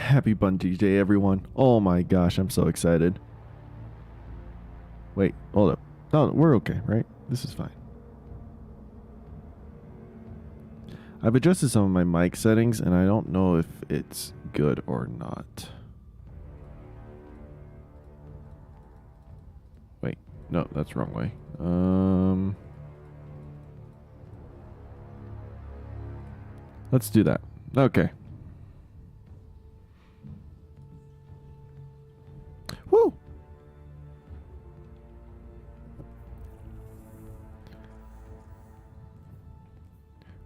Happy Bungie Day, everyone. Oh my gosh, I'm so excited. Wait, hold up. No, we're okay, right? This is fine. I've adjusted some of my mic settings, and I don't know if it's good or not. Wait, no, that's the wrong way. Let's do that. Okay. Woo!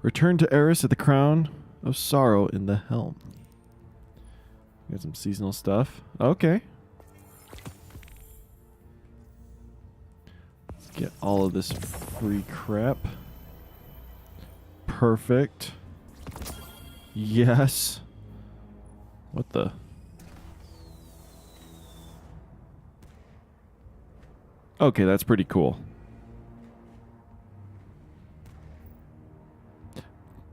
Return to Eris at the Crown of Sorrow in the Helm. Got some seasonal stuff. Okay. Let's get all of this free crap. Perfect. Yes. What the? Okay, that's pretty cool.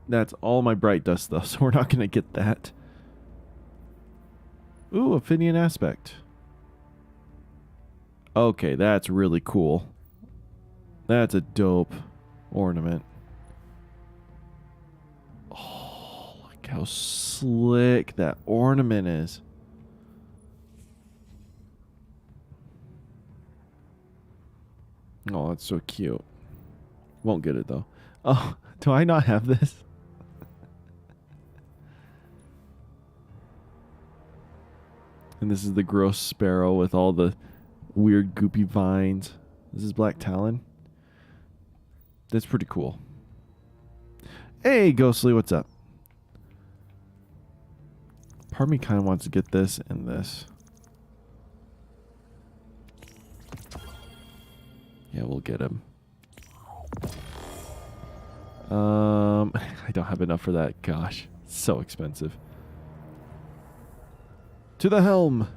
That's all my bright dust, though, so we're not going to get that. Ooh, Ophidian aspect. Okay, that's really cool. That's a dope ornament. Oh, look how slick that ornament is. Oh, that's so cute. Won't get it, though. Oh, do I not have this? And this is the gross sparrow with all the weird goopy vines. This is Black Talon. That's pretty cool. Hey, Ghostly, what's up? Part of me kind of wants to get this and this. Yeah, we'll get him. I don't have enough for that. Gosh, so expensive. To the helm.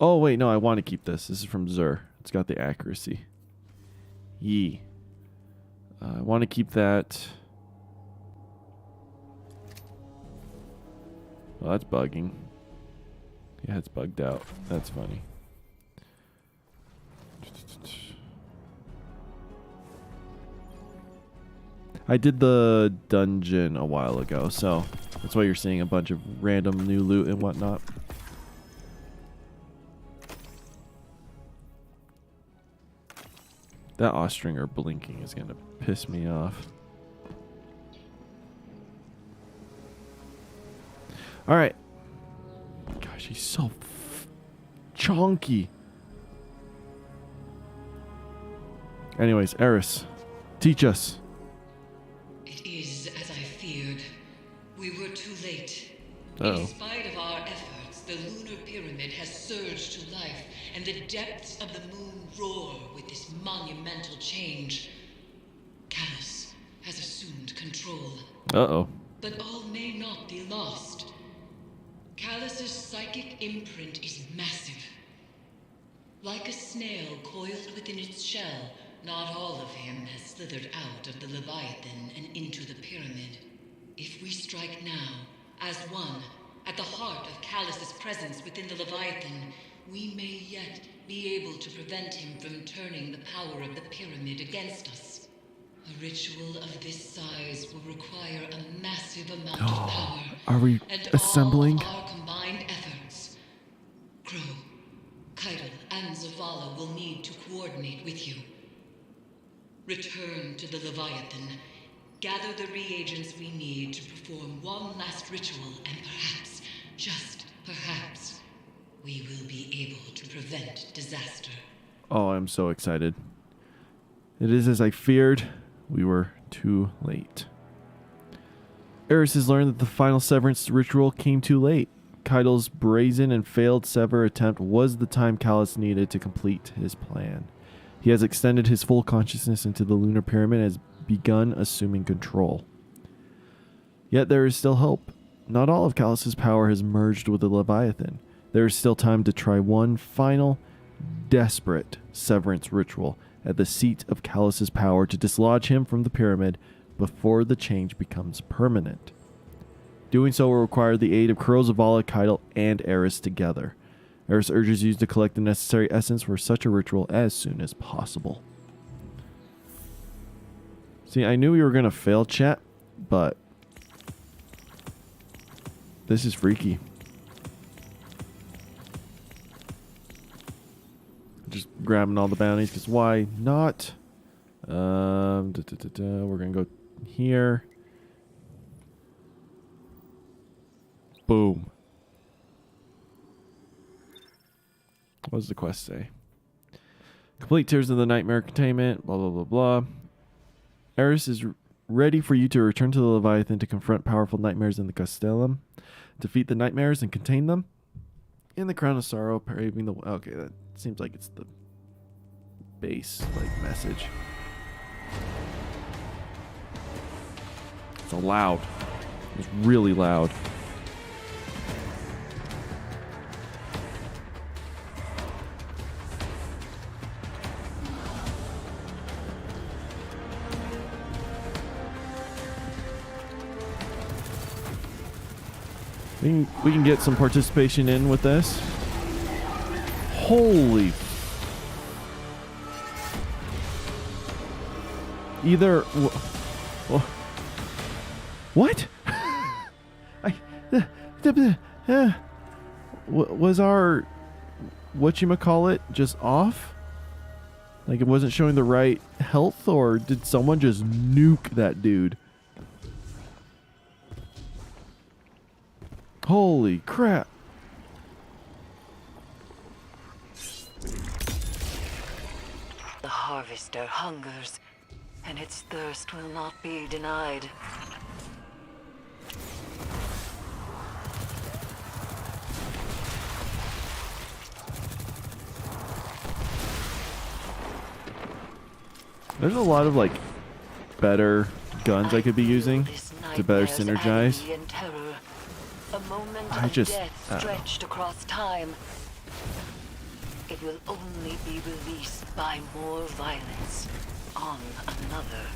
Oh wait, no, I want to keep this. This is from Zur. It's got the accuracy. Yee. I want to keep that. Well, that's bugging. Yeah, it's bugged out. That's funny. I did the dungeon a while ago, so that's why you're seeing a bunch of random new loot and whatnot. That Austringer blinking is gonna piss me off. Alright. Gosh, he's so chonky. Anyways, Eris, teach us. It is as I feared. We were too late. Uh-oh. In spite of our efforts, the lunar pyramid has surged to life, and the depths of the moon roar with this monumental change. Callus has assumed control. Uh-oh. But all may not be lost. Callus's psychic imprint is massive. Like a snail coiled within its shell, not all of him has slithered out of the Leviathan and into the pyramid. If we strike now, as one, at the heart of Callus's presence within the Leviathan, we may yet be able to prevent him from turning the power of the pyramid against us. A ritual of this size will require a massive amount of power. Are we assembling? All of our combined efforts. Crow, Keitel, and Zavala will need to coordinate with you. Return to the Leviathan. Gather the reagents we need to perform one last ritual, and perhaps, just perhaps, we will be able to prevent disaster. Oh, I'm so excited. It is as I feared. We were too late. Eris has learned that the final severance ritual came too late. Keitel's brazen and failed sever attempt was the time Callus needed to complete his plan. He has extended his full consciousness into the lunar pyramid and has begun assuming control. Yet there is still hope. Not all of Callus's power has merged with the Leviathan. There is still time to try one final desperate severance ritual at the seat of Callus's power to dislodge him from the pyramid before the change becomes permanent. Doing so will require the aid of Kurl, Zavala, Keitel, and Eris together. Eris urges you to collect the necessary essence for such a ritual as soon as possible. See, I knew we were going to fail, chat, but this is freaky. Just grabbing all the bounties, because why not? We're going to go here. Boom. What does the quest say? Complete Tears of the Nightmare containment, blah, blah, blah, blah. Eris is ready for you to return to the Leviathan to confront powerful nightmares in the Castellum. Defeat the nightmares and contain them. In the Crown of Sorrow, paving the... Okay, that seems like it's the base, like, message. It's loud. It's really loud. We can get some participation in with this. Holy. Either. What? Was our whatchamacallit just off? Like it wasn't showing the right health, or did someone just nuke that dude? Holy crap. The harvester hungers, and its thirst will not be denied. There's a lot of like better guns I could be using to better synergize. A moment I of just death stretched across time. It will only be released by more violence on another.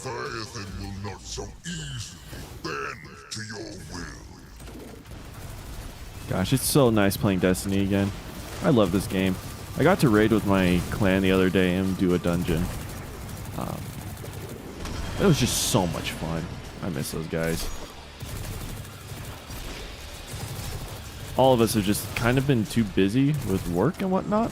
Leviathan will not so easily bend to your will. Gosh, it's so nice playing Destiny again. I love this game. I got to raid with my clan the other day and do a dungeon. It was just so much fun. I miss those guys. All of us have just kind of been too busy with work and whatnot.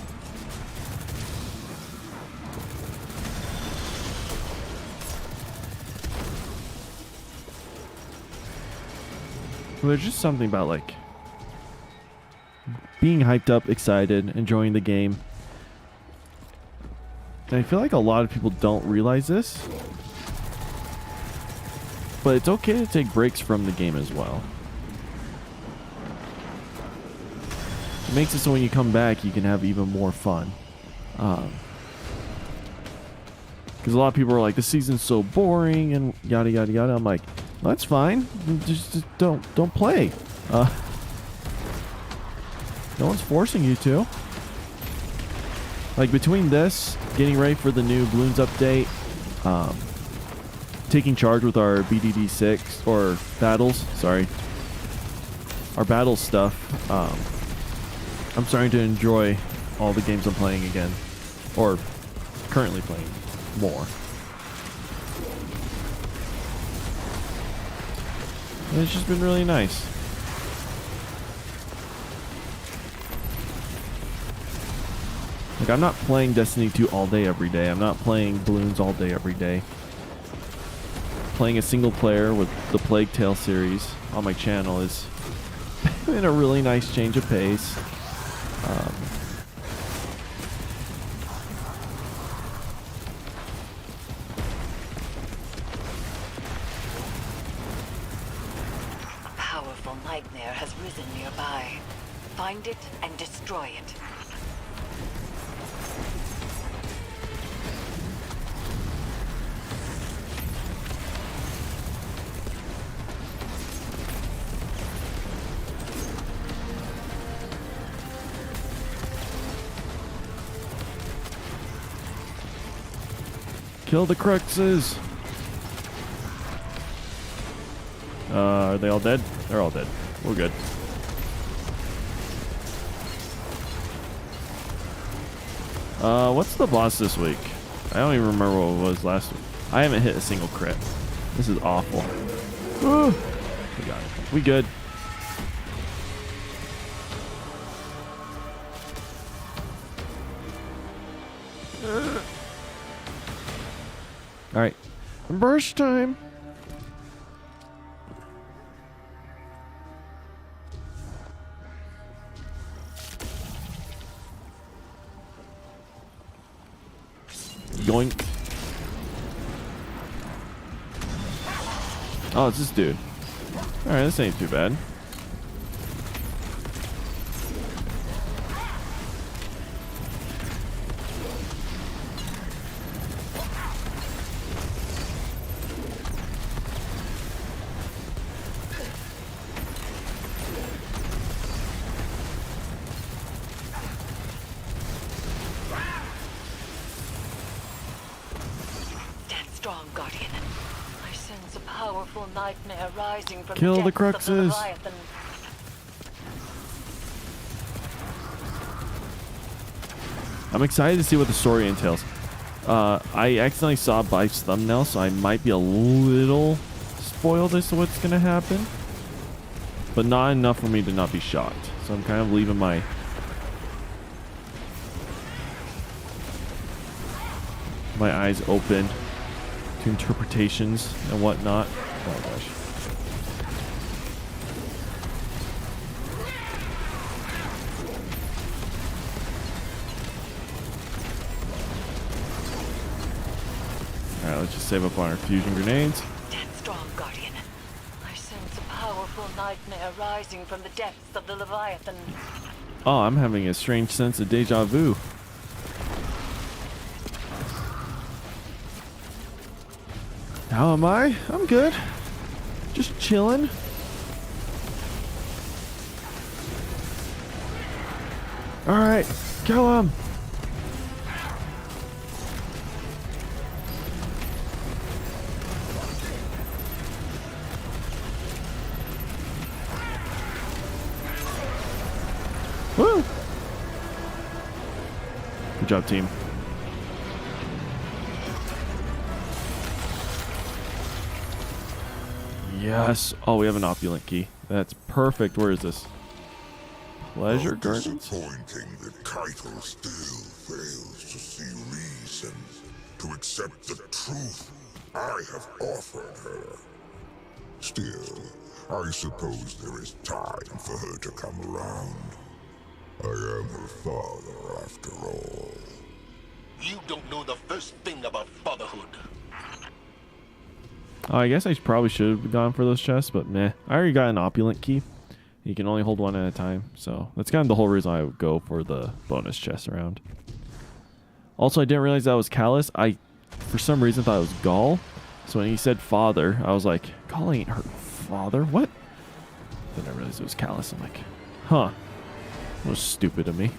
Well, there's just something about like being hyped up, excited, enjoying the game. And I feel like a lot of people don't realize this. But it's okay to take breaks from the game as well. It makes it so when you come back, you can have even more fun. Because a lot of people are like, this season's so boring and yada yada yada. I'm like, well, that's fine. Just don't play. No one's forcing you to. Like between this, getting ready for the new Bloons update, taking charge with our BDD 6 or battles, sorry, our battle stuff. I'm starting to enjoy all the games I'm playing again, or currently playing more. And it's just been really nice. Like, I'm not playing Destiny 2 all day every day. I'm not playing Bloons all day every day. Playing a single player with the Plague Tale series on my channel is in a really nice change of pace. A powerful nightmare has risen nearby. Find it and destroy it. Kill the Cruxes! Are they all dead? They're all dead. We're good. What's the boss this week? I don't even remember what it was last week. I haven't hit a single crit. This is awful. Woo! We got it. We good. Alright. Burst time! Yoink. Oh, it's this dude. Alright, this ain't too bad. Strong Guardian. I sense a powerful nightmare rising from Kill the depths of the Cruxes. Leviathan. I'm excited to see what the story entails. I accidentally saw Bife's thumbnail, so I might be a little spoiled as to what's going to happen. But not enough for me to not be shocked. So I'm kind of leaving my eyes open to interpretations and whatnot. Oh gosh. Alright, let's just save up on our fusion grenades. Stand strong, Guardian. I sense a powerful nightmare rising from the depths of the Leviathan. Oh, I'm having a strange sense of deja vu. How am I? I'm good. Just chilling. Alright, kill him. Woo! Good job, team. Yes. Oh, we have an opulent key. That's perfect. Where is this? Pleasure Gardens? Disappointing that Keitel still fails to see reason, to accept the truth I have offered her. Still, I suppose there is time for her to come around. I am her father, after all. You don't know the first thing about fatherhood. Oh, I guess I probably should have gone for those chests, but meh. I already got an opulent key. You can only hold one at a time, so that's kind of the whole reason I would go for the bonus chest around. Also, I didn't realize that was Callus. I, for some reason, thought it was Gaul. So when he said father, I was like, Gaul ain't her father? What? Then I realized it was Callus. I'm like, huh. That was stupid of me.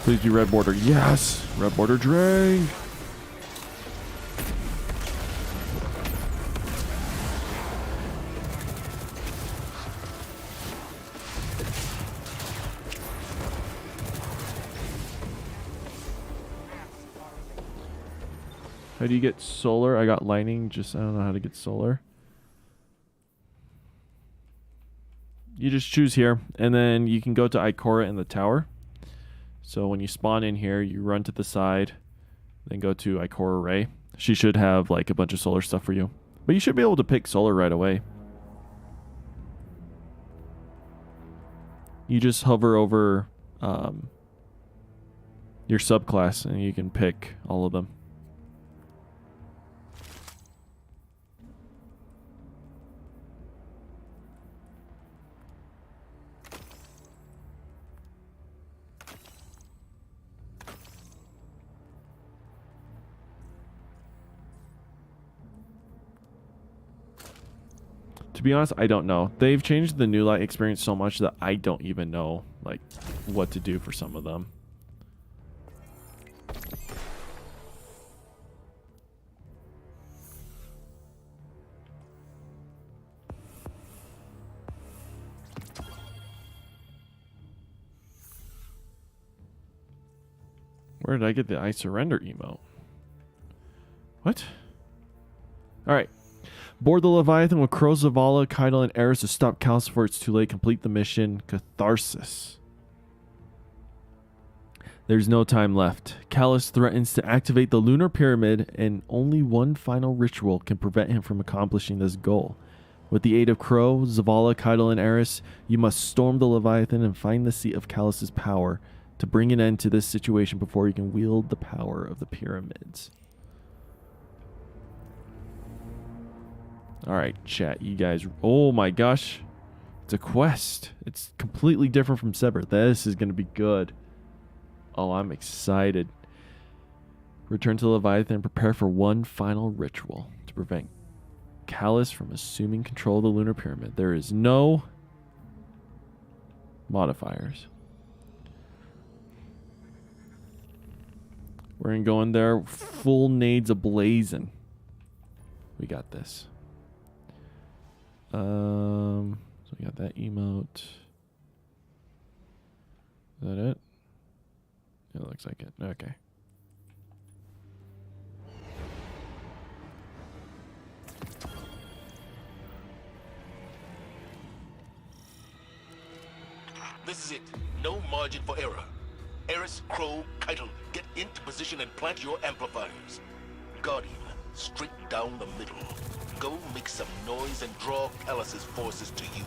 Please do red border. Yes! Red border drain! How do you get solar? I got lightning, just I don't know how to get solar. You just choose here, and then you can go to Ikora in the tower. So when you spawn in here, you run to the side, then go to Ikora Ray. She should have like a bunch of solar stuff for you. But you should be able to pick solar right away. You just hover over your subclass and you can pick all of them. To be honest, I don't know. They've changed the New Light experience so much that I don't even know like what to do for some of them. Where did I get the I surrender emote? What? Alright. Board the Leviathan with Crow, Zavala, Keitel, and Eris to stop Callus before it's too late. Complete the mission. Catharsis. There's no time left. Callus threatens to activate the Lunar Pyramid, and only one final ritual can prevent him from accomplishing this goal. With the aid of Crow, Zavala, Keitel, and Eris, you must storm the Leviathan and find the seat of Callus's power to bring an end to this situation before he can wield the power of the pyramids. Alright, chat, you guys. Oh my gosh. It's a quest. It's completely different from Sever. This is going to be good. Oh, I'm excited. Return to Leviathan and prepare for one final ritual to prevent Callus from assuming control of the Lunar Pyramid. There is no modifiers. We're going to go in there full nades ablazing. We got this. So we got that emote. Is that it? Yeah, it looks like it. Okay. This is it. No margin for error. Eris, Crow, Keitel, get into position and plant your amplifiers. Guardian, straight down the middle. Go make some noise and draw Callus's forces to you.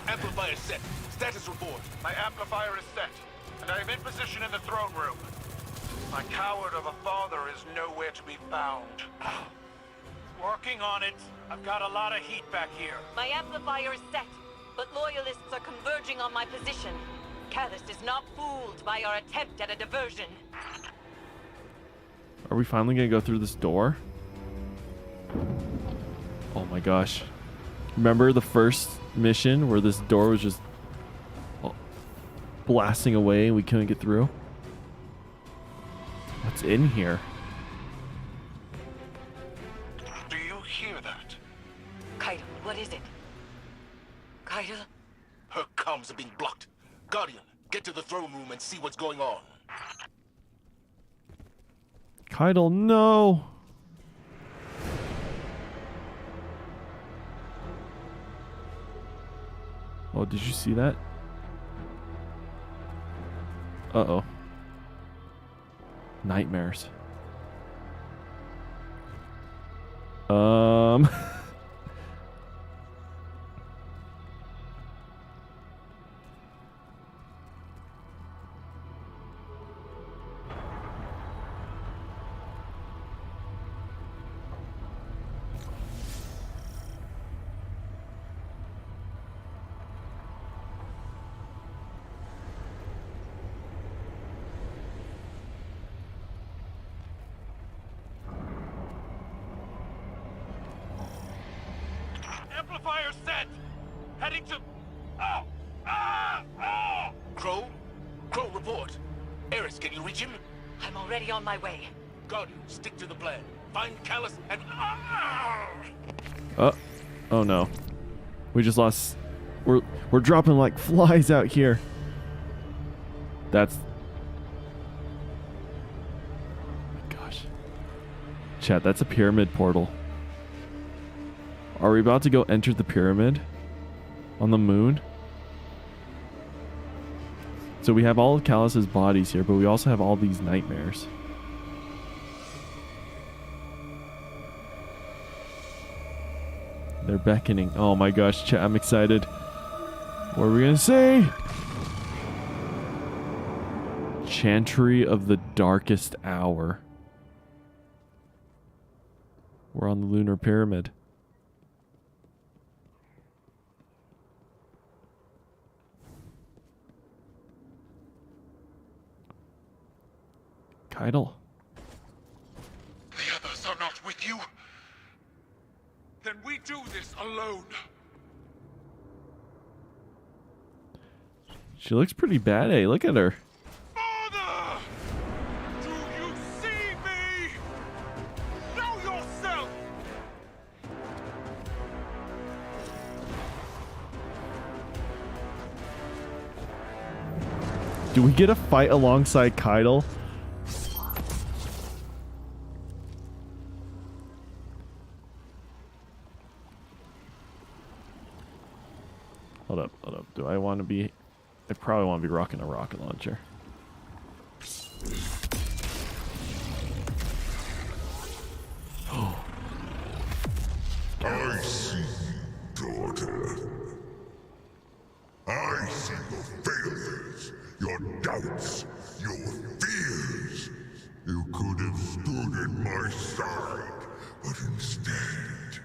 Amplifier set. Status report. My amplifier is set, and I am in position in the throne room. My coward of a father is nowhere to be found. Working on it. I've got a lot of heat back here. My amplifier is set, but loyalists are converging on my position. Callus is not fooled by our attempt at a diversion. Are we finally going to go through this door? Oh my gosh. Remember the first mission where this door was just blasting away and we couldn't get through? What's in here? Do you hear that? Keitel, what is it? Keitel? Her comms are being blocked. Guardian, get to the throne room and see what's going on. Keitel, no! Oh, did you see that? Uh-oh. Nightmares. Amplifier set! Heading to... Crow? Crow, report. Eris, can you reach him? I'm already on my way. Guardian, stick to the plan. Find Callus and... Oh no. We just lost... We're dropping like flies out here. That's... Oh my gosh. Chat, that's a pyramid portal. Are we about to go enter the pyramid? On the moon? So we have all of Callus's bodies here, but we also have all these nightmares. They're beckoning. Oh my gosh, chat, I'm excited. What are we gonna say? Chantry of the Darkest Hour. We're on the Lunar Pyramid. Keitel. The others are not with you? Then we do this alone. She looks pretty bad, eh? Look at her. Father! Do you see me? Know yourself! Do we get a fight alongside Keitel? Hold up, hold up. Do I want to be... I probably want to be rocking a rocket launcher. I see, daughter. I see your failures, your doubts, your fears. You could have stood at my side, but instead,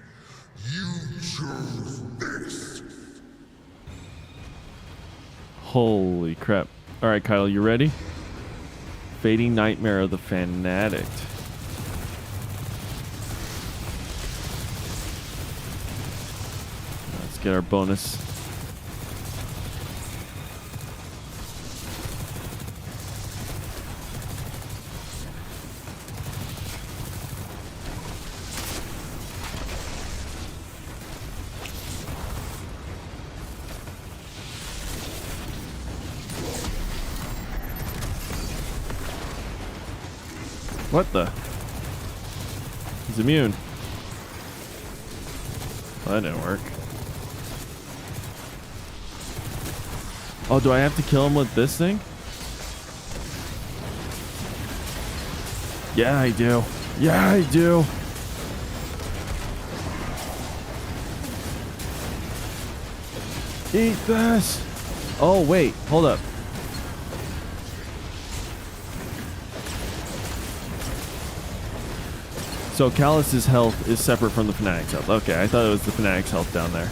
you chose this. Holy crap. Alright, Kyle, you ready? Fading Nightmare of the Fanatic. Let's get our bonus. What the? He's immune. Well, that didn't work. Oh, do I have to kill him with this thing? Yeah, I do. Yeah, I do. Eat this. Oh, wait. Hold up. So Callus's health is separate from the Fanatic's health. Okay, I thought it was the Fanatic's health down there.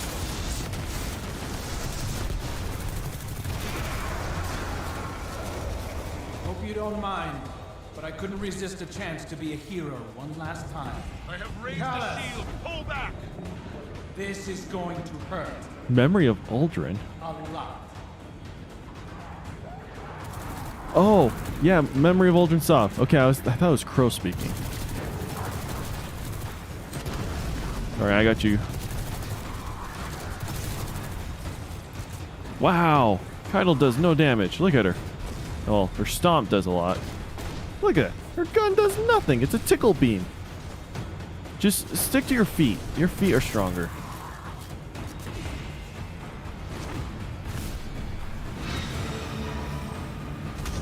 Hope you don't mind, but I couldn't resist a chance to be a hero one last time. I have raised Callus! the shield. Pull back! This is going to hurt Memory of Uldren. a lot. Oh, yeah, Memory of Uldren Soft. Okay, I thought it was Crow speaking. Alright, I got you. Wow! Keitel does no damage. Look at her. Oh, her stomp does a lot. Look at it. Her gun does nothing. It's a tickle beam. Just stick to your feet. Your feet are stronger.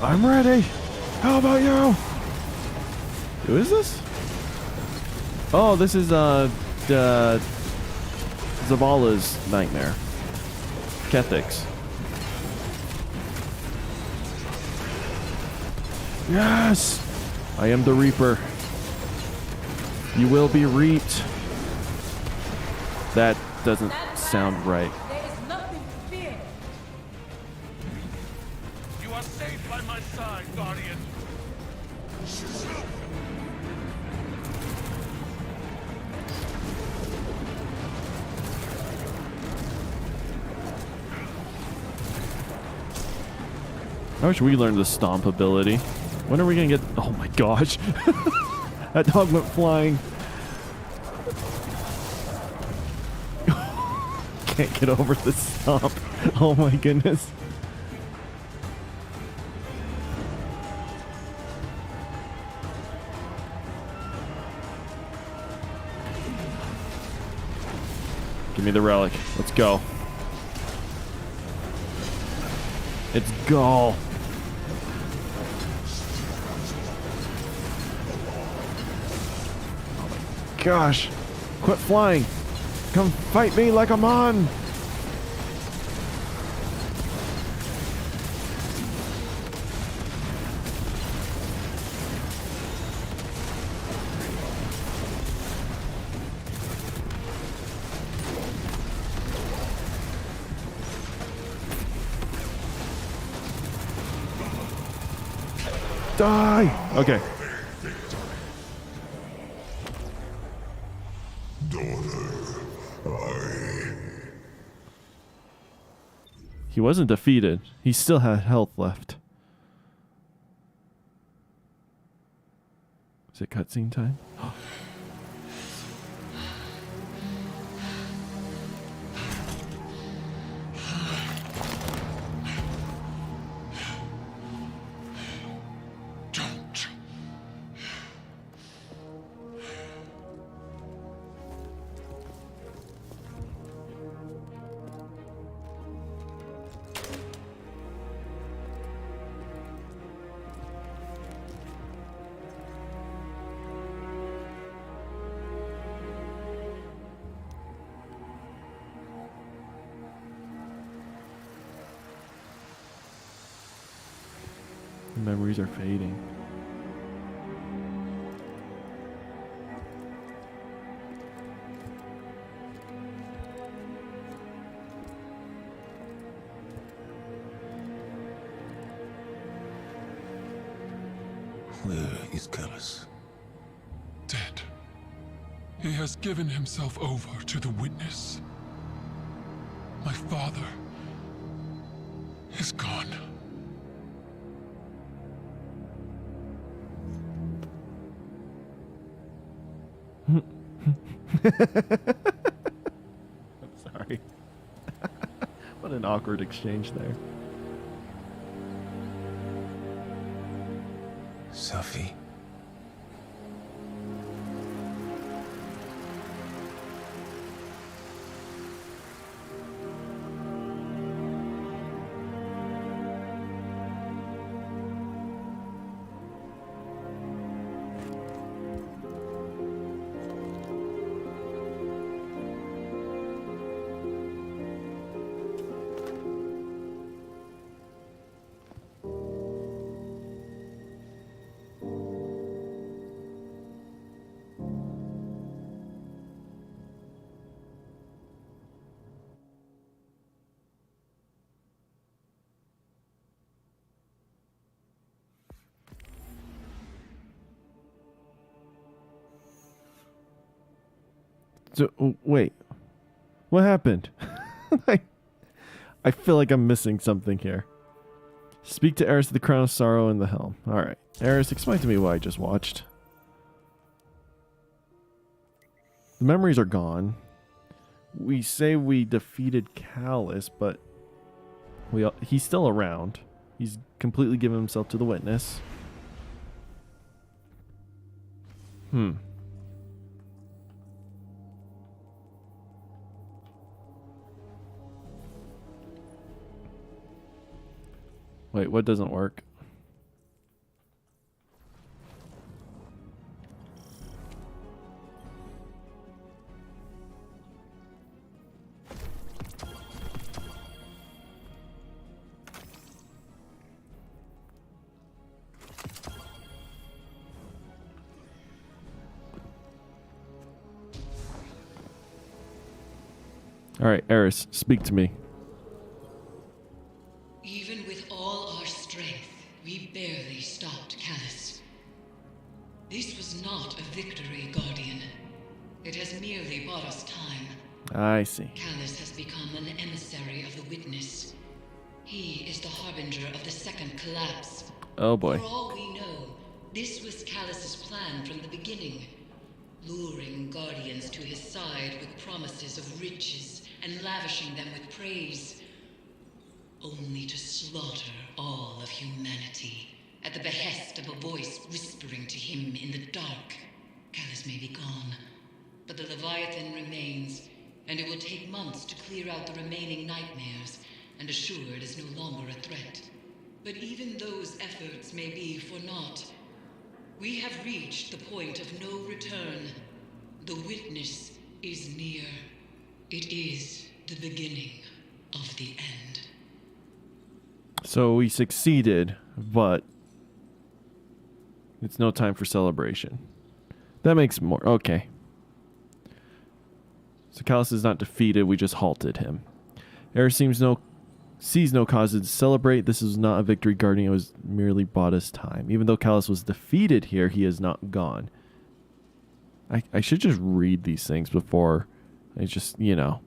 I'm ready. How about you? Who is this? Oh, this is Zavala's nightmare. Kethix. Yes! I am the Reaper. You will be reaped. That doesn't sound right. There is nothing to fear. You are safe by my side, Guardian. I wish we learned the stomp ability. When are we gonna get... Oh my gosh. That dog went flying. Can't get over the stomp. Oh my goodness. Give me the relic. Let's go. It's go. Gosh, quit flying. Come fight me like a man! Die! Okay. He wasn't defeated. He still had health left. Is it cutscene time? Don't. The memories are fading. Where is Callus? Dead. He has given himself over to the witness. My father is gone. I'm sorry. What an awkward exchange there. Sophie. So, wait. What happened? I feel like I'm missing something here. Speak to Eris of the Crown of Sorrow and the Helm. Alright. Eris, explain to me what I just watched. The memories are gone. We say we defeated Callus, but he's still around. He's completely given himself to the witness. Wait, what doesn't work? All right, Eris, speak to me. Even with all our strength, we barely stopped Callus. This was not a victory, Guardian. It has merely bought us time. I see. Callus has become an emissary of the witness. He is the harbinger of the second collapse. Oh boy. For all we know, this was Callus's plan from the beginning. Luring Guardians to his side with promises of riches and lavishing them with praise. Only to slaughter all of humanity at the behest of a voice whispering to him in the dark. Callus may be gone, but the Leviathan remains, and it will take months to clear out the remaining nightmares and assure it is no longer a threat. But even those efforts may be for naught. We have reached the point of no return. The witness is near. It is the beginning of the end. So we succeeded, but it's no time for celebration. That makes more... Okay. So Callus is not defeated, we just halted him. Eris sees no cause to celebrate. This is not a victory, Guardian. It was merely bought us time. Even though Callus was defeated here, he is not gone. I should just read these things before I just, you know,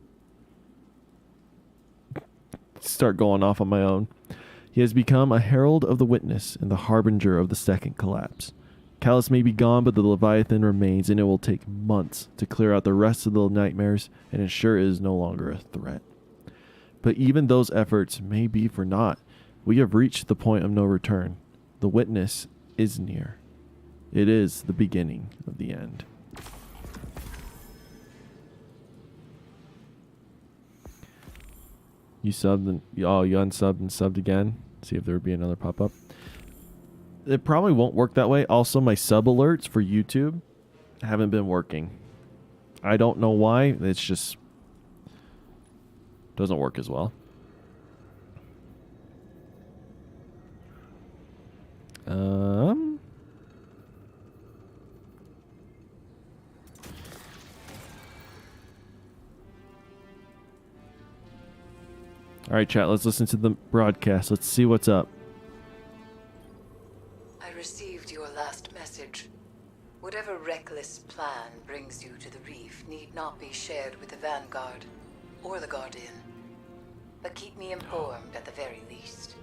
start going off on my own. He has become a herald of the witness and the harbinger of the second collapse. Callus may be gone, but the Leviathan remains, and it will take months to clear out the rest of the nightmares and ensure it is no longer a threat. But even those efforts may be for naught. We have reached the point of no return. The witness is near. It is the beginning of the end. You subbed and you unsubbed and subbed again. See if there would be another pop-up. It probably won't work that way. Also, my sub alerts for YouTube haven't been working. I don't know why. It's just doesn't work as well. All right, chat, let's listen to the broadcast. Let's see what's up. I received your last message. Whatever reckless plan brings you to the reef need not be shared with the Vanguard or the Guardian. But keep me informed at the very least.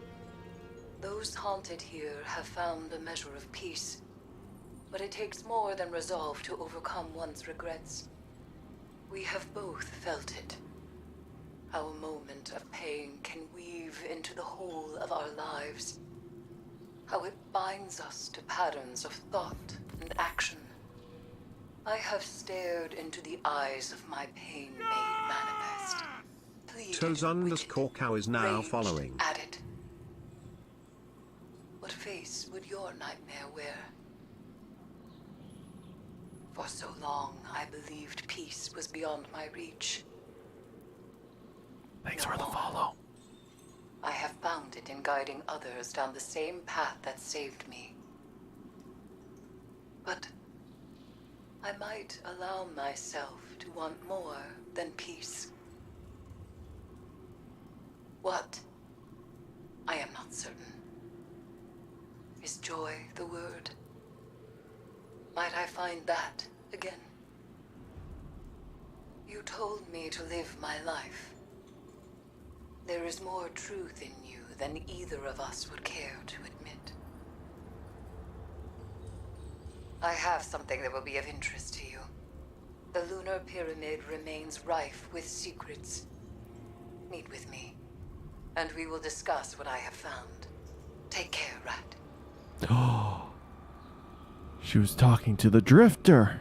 Those haunted here have found a measure of peace. But it takes more than resolve to overcome one's regrets. We have both felt it. How a moment of pain can weave into the whole of our lives. How it binds us to patterns of thought and action. I have stared into the eyes of my pain made manifest. Toes_cow is now raged following. At it. What face would your nightmare wear? For so long, I believed peace was beyond my reach. Thanks for the follow. I have found it in guiding others down the same path that saved me. But I might allow myself to want more than peace. What? I am not certain. Is joy the word? Might I find that again? You told me to live my life. There is more truth in you than either of us would care to admit. I have something that will be of interest to you. The lunar pyramid remains rife with secrets. Meet with me, and we will discuss what I have found. Take care, Rat. Oh, she was talking to the Drifter.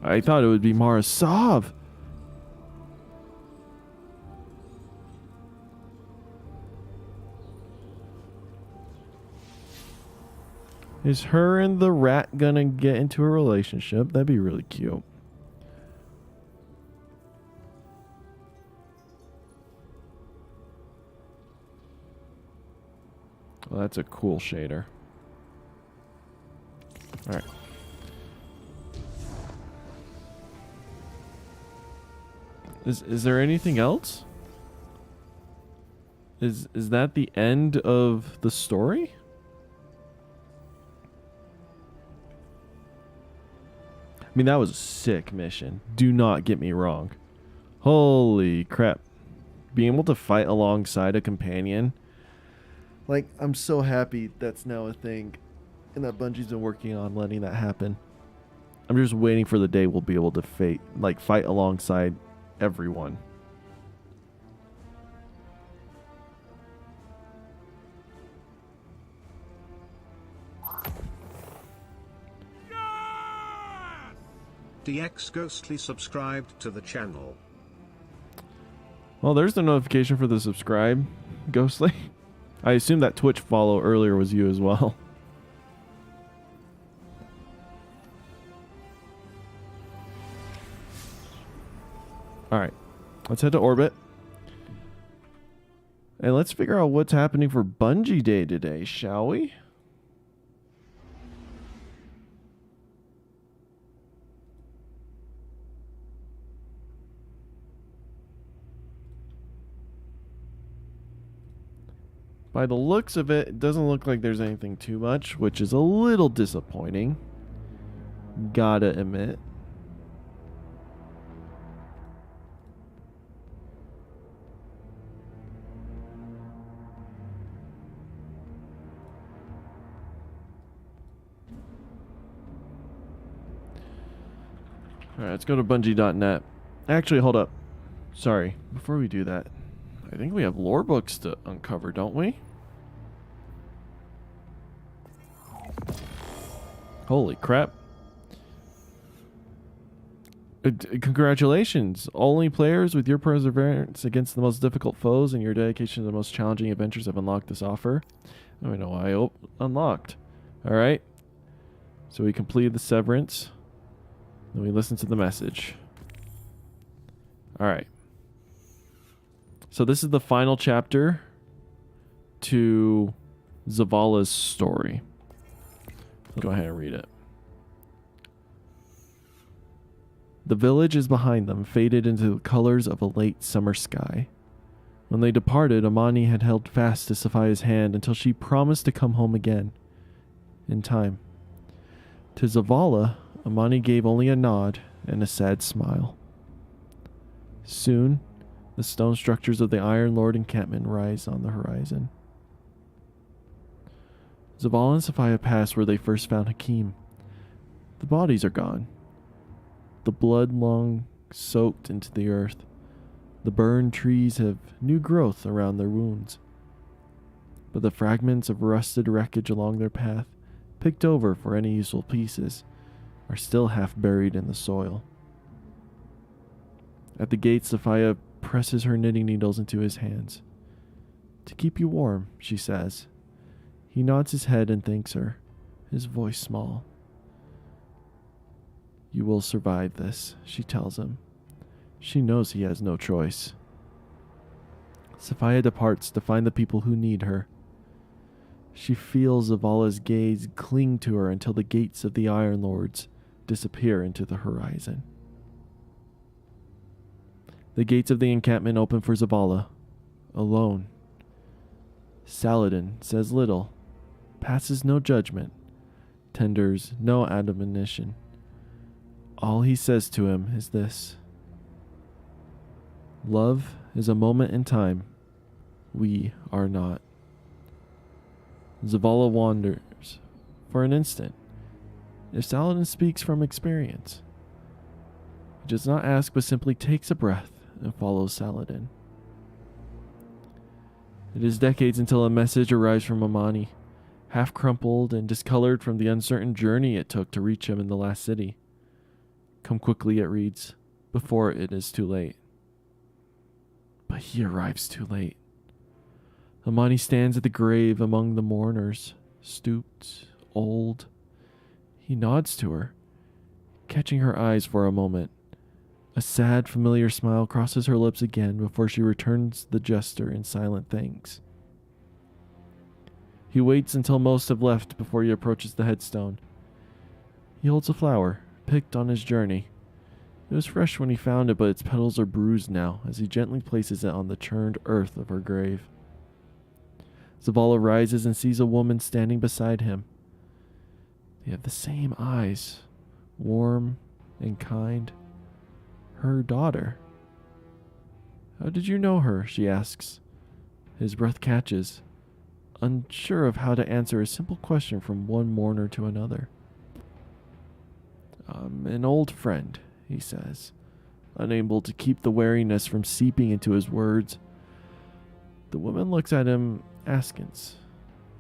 I thought it would be Mara Sov. Is her and the rat gonna get into a relationship? That'd be really cute. Well, that's a cool shader. All right. Is there anything else? Is that the end of the story? I mean, that was a sick mission. Do not get me wrong. Holy crap. Being able to fight alongside a companion. Like, I'm so happy that's now a thing. And that Bungie's been working on letting that happen. I'm just waiting for the day we'll be able to fight alongside everyone. DX Ghostly subscribed to the channel. Well, there's the notification for the subscribe, Ghostly. I assume that Twitch follow earlier was you as well. Alright. Let's head to orbit. And let's figure out what's happening for Bungie Day today, shall we? By the looks of it, it doesn't look like there's anything too much, which is a little disappointing. Gotta admit. Alright, let's go to Bungie.net. Actually, hold up. Sorry, before we do that, I think we have lore books to uncover, don't we? Holy crap. Congratulations. Only players with your perseverance against the most difficult foes and your dedication to the most challenging adventures have unlocked this offer. I don't know why unlocked. Alright. So we completed the severance. Then we listen to the message. Alright. So this is the final chapter to Zavala's story. Let's go ahead and read it. The village is behind them, faded into the colors of a late summer sky. When they departed, Amani had held fast to Sophia's hand until she promised to come home again. In time. To Zavala, Amani gave only a nod and a sad smile. Soon, the stone structures of the Iron Lord encampment rise on the horizon. Zavala and Sophia pass where they first found Hakim. The bodies are gone. The blood long soaked into the earth. The burned trees have new growth around their wounds. But the fragments of rusted wreckage along their path, picked over for any useful pieces, are still half buried in the soil. At the gate, Sophia presses her knitting needles into his hands. "To keep you warm," she says. He nods his head and thanks her, his voice small. "You will survive this," she tells him. She knows he has no choice. Sophia departs to find the people who need her. She feels Zavala's gaze cling to her until the gates of the Iron Lords disappear into the horizon. The gates of the encampment open for Zavala, alone. Saladin says little, passes no judgment, tenders no admonition. All he says to him is this: love is a moment in time. We are not. Zavala wonders for an instant if Saladin speaks from experience. He does not ask, but simply takes a breath and follows Saladin. It is decades until a message arrives from Amani, half crumpled and discolored from the uncertain journey it took to reach him in the last city. Come quickly, it reads, before it is too late. But he arrives too late. Amani stands at the grave among the mourners, stooped, old. He nods to her, catching her eyes for a moment. A sad, familiar smile crosses her lips again before she returns the gesture in silent thanks. He waits until most have left before he approaches the headstone. He holds a flower, picked on his journey. It was fresh when he found it, but its petals are bruised now as he gently places it on the churned earth of her grave. Zavala rises and sees a woman standing beside him. They have the same eyes, warm and kind. Her daughter. How did you know her? She asks. His breath catches, unsure of how to answer a simple question from one mourner to another. An old friend, he says, unable to keep the wariness from seeping into his words. The woman looks at him askance.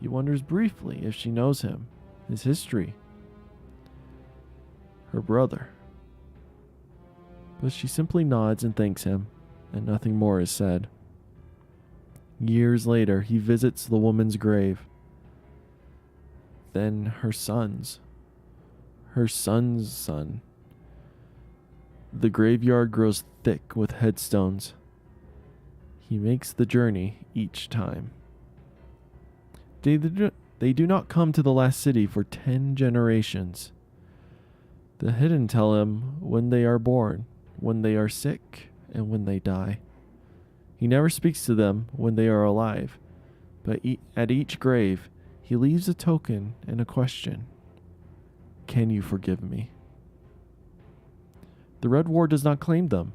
He wonders briefly if she knows him, his history. Her brother. But she simply nods and thanks him, and nothing more is said. Years later, he visits the woman's grave. Then her son's son. The graveyard grows thick with headstones. He makes the journey each time. They do not come to the last city for 10 generations. The hidden tell him when they are born, when they are sick, and when they die. He never speaks to them when they are alive, but at each grave, he leaves a token and a question. Can you forgive me? The Red War does not claim them,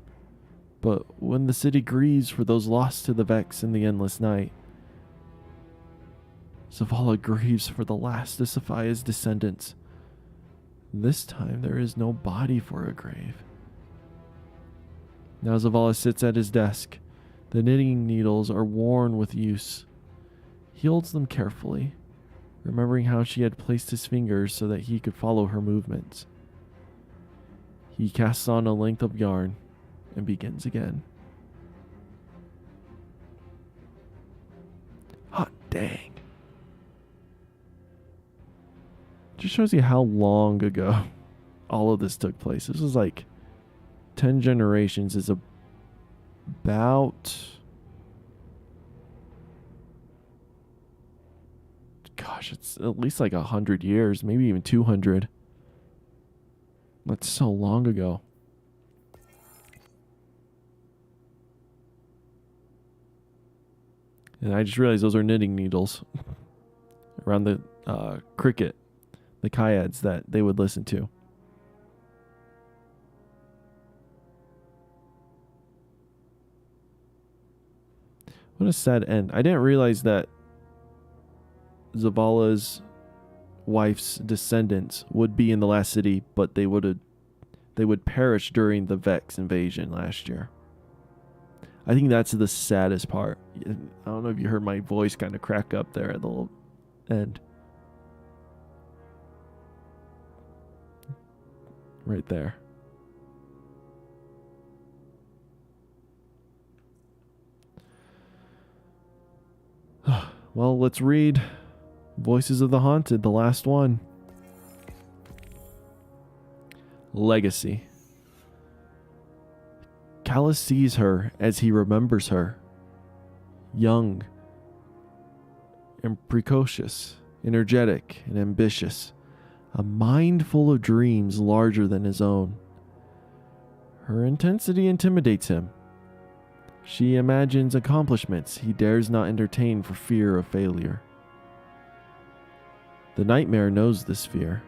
but when the city grieves for those lost to the Vex in the endless night, Zavala grieves for the last of Sophia's descendants. This time there is no body for a grave. Now Zavala sits at his desk. The knitting needles are worn with use. He holds them carefully, remembering how she had placed his fingers so that he could follow her movements. He casts on a length of yarn and begins again. Hot dang. Just shows you how long ago all of this took place. This was like 10 generations is about, gosh, it's at least like 100 years, maybe even 200. That's so long ago. And I just realized those are knitting needles around the cricket, the kyads that they would listen to. What a sad end. I didn't realize that Zavala's wife's descendants would be in the last city, but they would perish during the Vex invasion last year. I think that's the saddest part. I don't know if you heard my voice kind of crack up there at the little end. Right there. Well, let's read Voices of the Haunted, the last one. Legacy. Callus sees her as he remembers her. Young and precocious, energetic and ambitious. A mind full of dreams larger than his own. Her intensity intimidates him. She imagines accomplishments he dares not entertain for fear of failure. The nightmare knows this fear.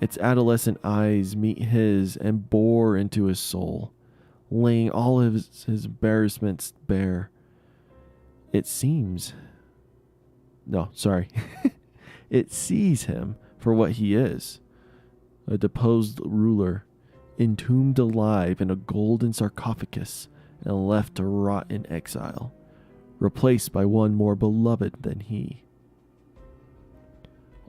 Its adolescent eyes meet his and bore into his soul, laying all of his embarrassments bare. It sees him for what he is, a deposed ruler, entombed alive in a golden sarcophagus and left to rot in exile, replaced by one more beloved than he.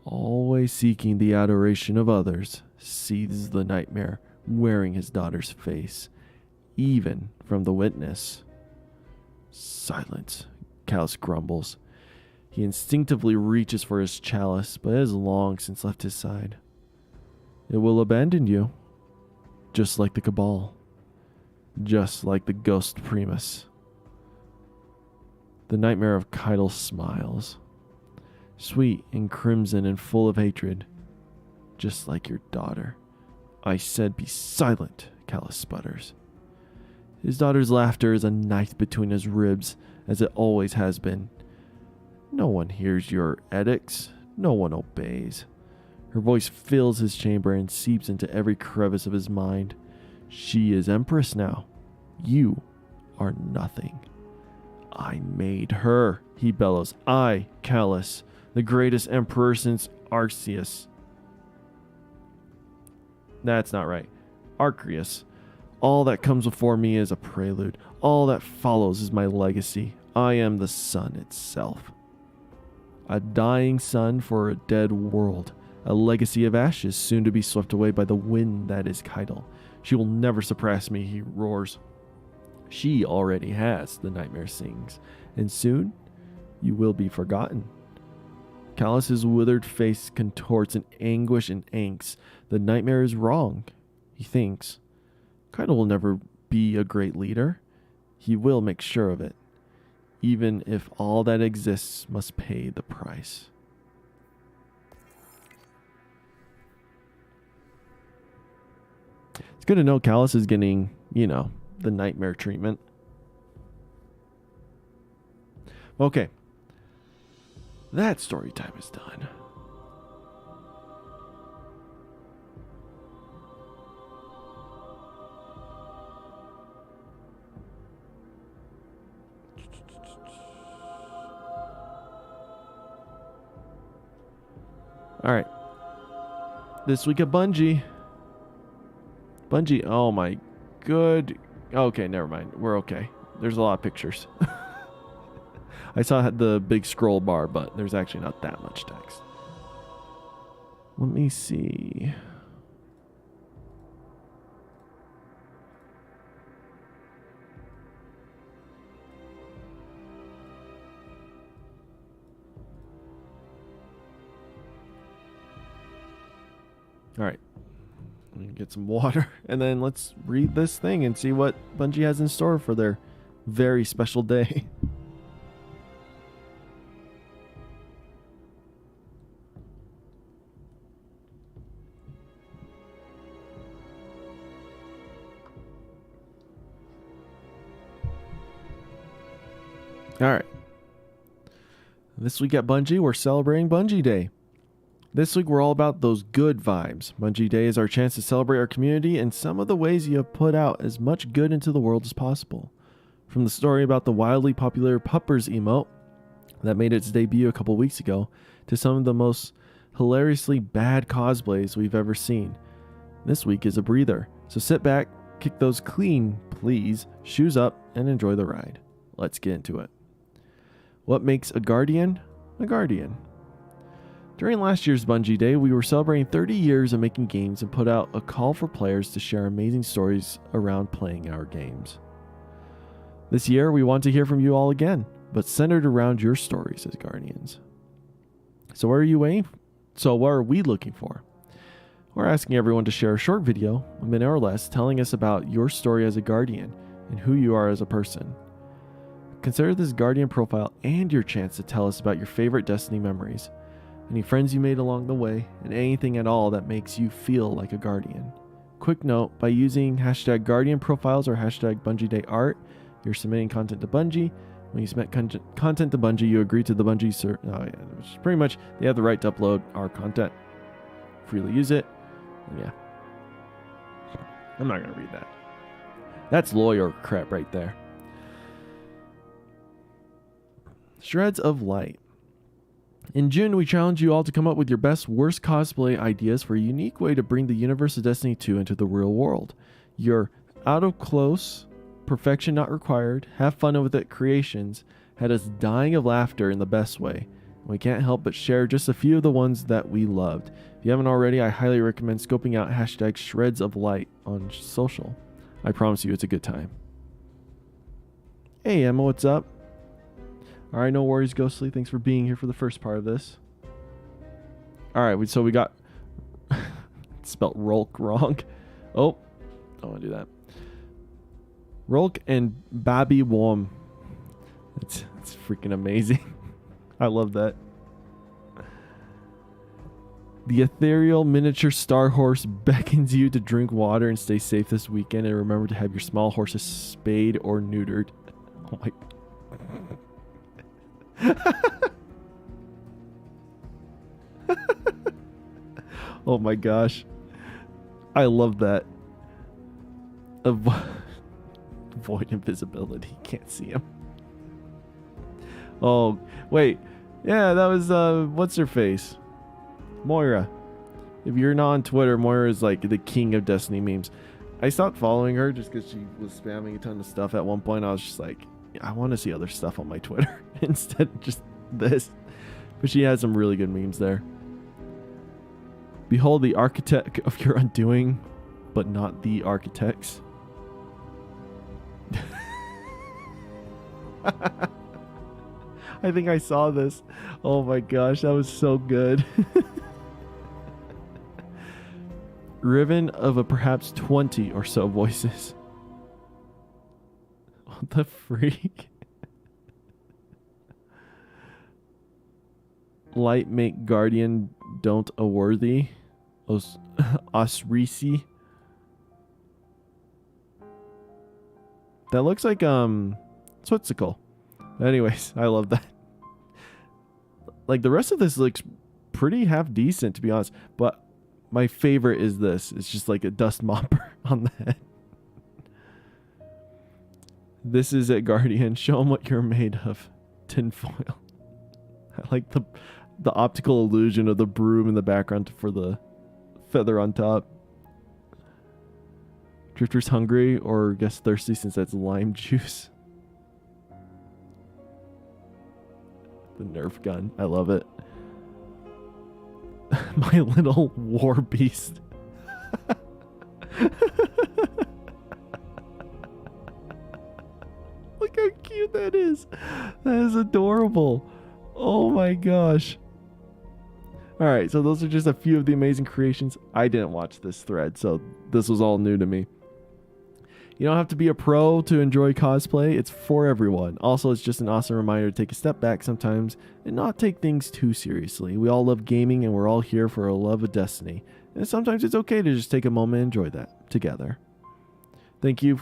Always seeking the adoration of others, seethes the nightmare, wearing his daughter's face, even from the witness. Silence, Callus grumbles. He instinctively reaches for his chalice, but it has long since left his side. It will abandon you, just like the Cabal, just like the Ghost Primus. The nightmare of Keitel smiles, sweet and crimson and full of hatred, just like your daughter. I said be silent, Callus sputters. His daughter's laughter is a knife between his ribs, as it always has been. No one hears your edicts. No one obeys. Her voice fills his chamber and seeps into every crevice of his mind. She is Empress now. You are nothing. I made her, he bellows. I, Callus, the greatest emperor since Arceus. That's not right. Arceus. All that comes before me is a prelude. All that follows is my legacy. I am the sun itself. A dying sun for a dead world. A legacy of ashes soon to be swept away by the wind that is Keitel. She will never surpass me, he roars. She already has, the nightmare sings. And soon, you will be forgotten. Callus's withered face contorts in anguish and angst. The nightmare is wrong, he thinks. Kaido will never be a great leader. He will make sure of it, even if all that exists must pay the price. It's good to know Callus is getting, you know, the nightmare treatment. Okay. That story time is done. All right. This week at Bungie. Bungie, oh my good. Okay, never mind. We're okay. There's a lot of pictures. I saw the big scroll bar, but there's actually not that much text. Let me see. All right. Let me get some water, and then let's read this thing and see what Bungie has in store for their very special day. All right. This week at Bungie, we're celebrating Bungie Day. This week, we're all about those good vibes. Bungie Day is our chance to celebrate our community and some of the ways you have put out as much good into the world as possible. From the story about the wildly popular Puppers emote that made its debut a couple weeks ago, to some of the most hilariously bad cosplays we've ever seen. This week is a breather, so sit back, kick those clean, please, shoes up, and enjoy the ride. Let's get into it. What makes a Guardian a Guardian? During last year's Bungie Day, we were celebrating 30 years of making games and put out a call for players to share amazing stories around playing our games. This year, we want to hear from you all again, but centered around your stories as Guardians. So what are we looking for? We're asking everyone to share a short video, a minute or less, telling us about your story as a Guardian and who you are as a person. Consider this Guardian profile and your chance to tell us about your favorite Destiny memories, any friends you made along the way, and anything at all that makes you feel like a Guardian. Quick note, by using hashtag Guardian profiles or hashtag Bungie Day art, you're submitting content to Bungie. When you submit content to Bungie, you agree to the Bungie which is pretty much they have the right to upload our content, freely use it. And yeah, I'm not gonna read that. That's lawyer crap right there. Shreds of Light. In June, we challenge you all to come up with your best worst cosplay ideas for a unique way to bring the universe of Destiny 2 into the real world. Your out of close, perfection not required, have fun with it creations had us dying of laughter in the best way. We can't help but share just a few of the ones that we loved. If you haven't already, I highly recommend scoping out hashtag Shreds of Light on social. I promise you it's a good time. Hey Emma, what's up? Alright, no worries, Ghostly. Thanks for being here for the first part of this. Alright, so we got... spelt Rolk wrong. Oh, don't want to do that. Rolk and Babby Wom. It's freaking amazing. I love that. The ethereal miniature star horse beckons you to drink water and stay safe this weekend, and remember to have your small horses spayed or neutered. Oh my... Oh my gosh. I love that. Avoid invisibility. Can't see him. Oh, wait. Yeah, that was, what's her face? Moira. If you're not on Twitter, Moira is like the king of Destiny memes. I stopped following her just because she was spamming a ton of stuff at one point. I was just like, I want to see other stuff on my Twitter instead of just this. But she has some really good memes there. Behold the architect of your undoing, but not the architects. I think I saw this. Oh my gosh, that was so good. riven of a perhaps 20 or so voices. What the freak? Light make guardian don't a worthy. Osrisi. That looks like Switzical. Anyways, I love that. Like the rest of this looks pretty half decent to be honest, but my favorite is this. It's just like a dust mopper on the head. This is a guardian. Show them what you're made of. Tinfoil. I like the optical illusion of the broom in the background for the feather on top. Drifter's hungry or guess thirsty since that's lime juice. The Nerf gun. I love it. My little war beast. Look how cute that is. That is adorable. Oh my gosh. Alright, so those are just a few of the amazing creations. I didn't watch this thread, so this was all new to me. You don't have to be a pro to enjoy cosplay. It's for everyone. Also, it's just an awesome reminder to take a step back sometimes and not take things too seriously. We all love gaming and we're all here for a love of Destiny. And sometimes it's okay to just take a moment and enjoy that together. Thank you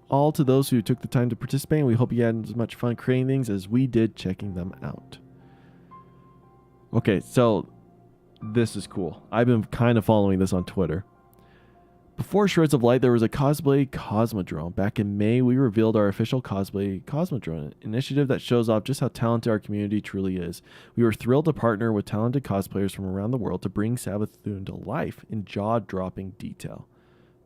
all to those who took the time to participate, and we hope you had as much fun creating things as we did checking them out. Okay, so this is cool. I've been kind of following this on Twitter. Before Shreds of Light, there was a cosplay Cosmodrome. Back in May, we revealed our official cosplay Cosmodrome initiative that shows off just how talented our community truly is. We were thrilled to partner with talented cosplayers from around the world to bring Savathûn to life in jaw-dropping detail.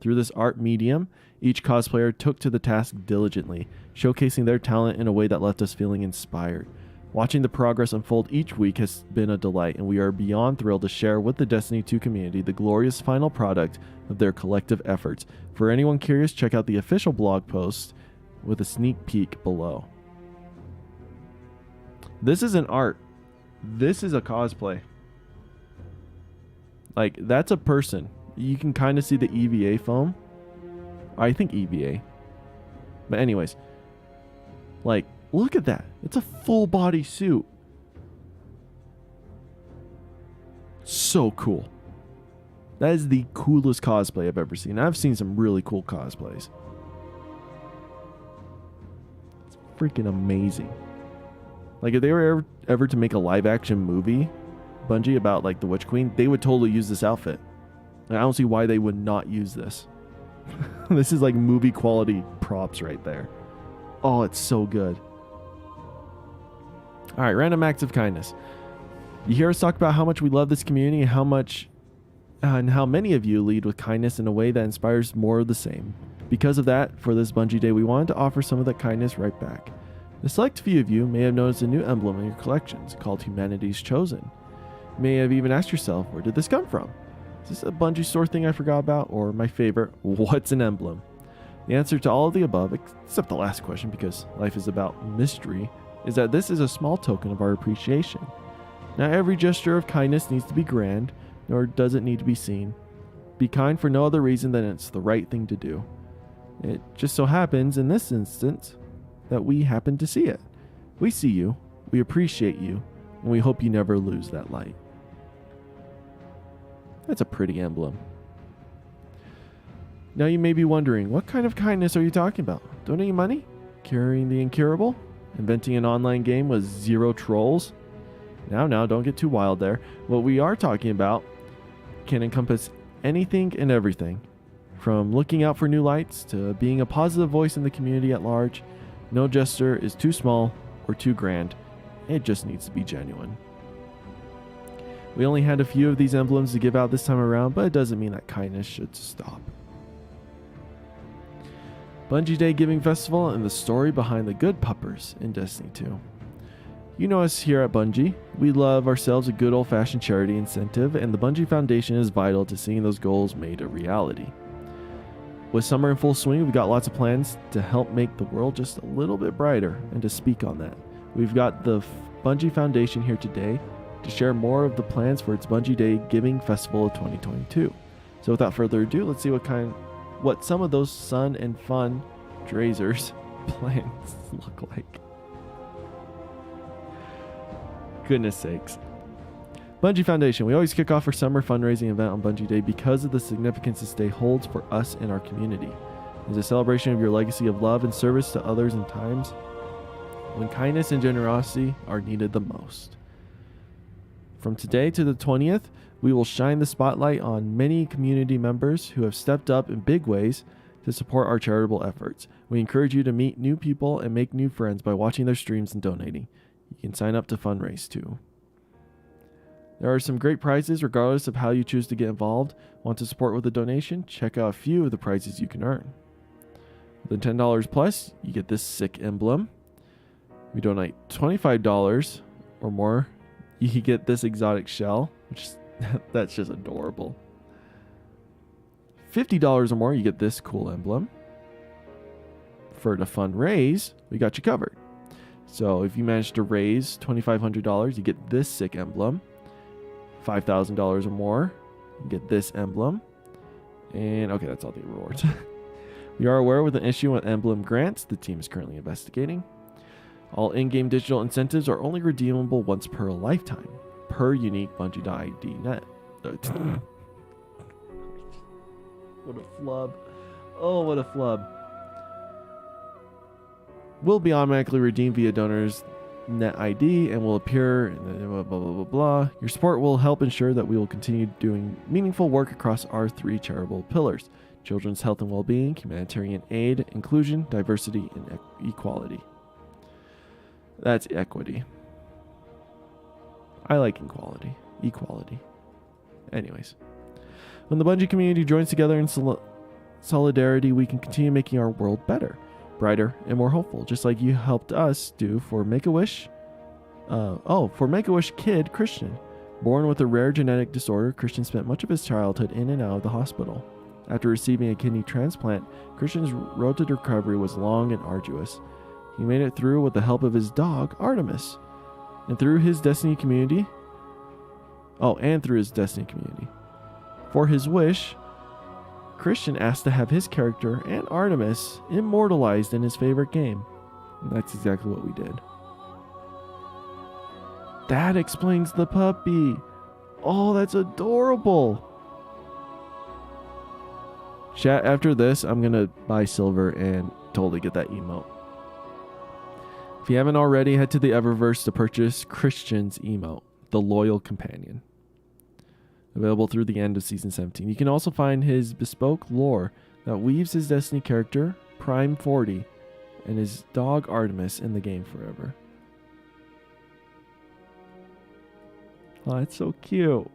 Through this art medium, each cosplayer took to the task diligently, showcasing their talent in a way that left us feeling inspired. Watching the progress unfold each week has been a delight, and we are beyond thrilled to share with the Destiny 2 community the glorious final product of their collective efforts. For anyone curious, check out the official blog post with a sneak peek below. This isn't art. This is a cosplay. Like, that's a person. You can kind of see the EVA foam. I think EVA. But anyways, like, look at that. It's a full body suit. So cool. That is the coolest cosplay I've ever seen. I've seen some really cool cosplays. It's freaking amazing. Like if they were ever to make a live action movie, Bungie, about like the Witch Queen, they would totally use this outfit. And I don't see why they would not use this. This is like movie quality props right there. Oh, it's so good. All right, random acts of kindness. You hear us talk about how much we love this community and how many of you lead with kindness in a way that inspires more of the same. Because of that, for this Bungie Day, we wanted to offer some of that kindness right back. A select few of you may have noticed a new emblem in your collections called Humanity's Chosen. You may have even asked yourself, where did this come from? Is this a Bungie store thing I forgot about? Or my favorite, what's an emblem? The answer to all of the above, except the last question because life is about mystery, is that this is a small token of our appreciation. Not every gesture of kindness needs to be grand, nor does it need to be seen. Be kind for no other reason than it's the right thing to do. It just so happens in this instance that we happen to see it. We see you, we appreciate you, and we hope you never lose that light. That's a pretty emblem. Now you may be wondering, what kind of kindness are you talking about? Donating money? Curing the incurable? Inventing an online game with 0 trolls? Now, don't get too wild there. What we are talking about can encompass anything and everything. From looking out for new lights to being a positive voice in the community at large. No gesture is too small or too grand. It just needs to be genuine. We only had a few of these emblems to give out this time around, but it doesn't mean that kindness should stop. Bungie Day Giving Festival and the story behind the good puppers in Destiny 2. You know us here at Bungie. We love ourselves a good old-fashioned charity incentive, and the Bungie Foundation is vital to seeing those goals made a reality. With summer in full swing, we've got lots of plans to help make the world just a little bit brighter, and to speak on that, we've got the Bungie Foundation here today to share more of the plans for its Bungie Day Giving Festival of 2022. So without further ado, let's see what some of those Sun and Fun Drazers plans look like. Goodness sakes. Bungie Foundation. We always kick off our summer fundraising event on Bungie Day because of the significance this day holds for us and our community. It's a celebration of your legacy of love and service to others in times when kindness and generosity are needed the most. From today to the 20th, we will shine the spotlight on many community members who have stepped up in big ways to support our charitable efforts. We encourage you to meet new people and make new friends by watching their streams and donating. You can sign up to fundraise too. There are some great prizes regardless of how you choose to get involved. Want to support with a donation? Check out a few of the prizes you can earn. With $10 plus, you get this sick emblem. We donate $25 or more, you get this exotic shell, which is, that's just adorable. $50 or more, you get this cool emblem. For the fundraise, we got you covered. So if you manage to raise $2,500, you get this sick emblem. $5,000 or more, you get this emblem. And okay, that's all the rewards. We are aware with an issue with emblem grants the team is currently investigating. All in-game digital incentives are only redeemable once per lifetime, per unique Bungie.id net. What a flub. Oh, what a flub. Will be automatically redeemed via donors' net ID and will appear in the blah, blah, blah, blah, blah. Your support will help ensure that we will continue doing meaningful work across our 3 charitable pillars: children's health and well-being, humanitarian aid, inclusion, diversity, and equality. That's equity. I like equality. Anyways, when the Bungie community joins together in solidarity, we can continue making our world better, brighter, and more hopeful, just like you helped us do for Make-A-Wish. For Make-A-Wish kid Christian. Born with a rare genetic disorder, Christian spent much of his childhood in and out of the hospital. After receiving a kidney transplant, Christian's road to recovery was long and arduous. He made it through with the help of his dog, Artemis. And through his Destiny community. For his wish, Christian asked to have his character and Artemis immortalized in his favorite game. And that's exactly what we did. That explains the puppy. Oh, that's adorable. Chat, after this, I'm going to buy silver and totally get that emote. If you haven't already, head to the Eververse to purchase Christian's emote, the Loyal Companion. Available through the end of Season 17. You can also find his bespoke lore that weaves his Destiny character, Prime 40, and his dog Artemis in the game forever. Oh, that's so cute.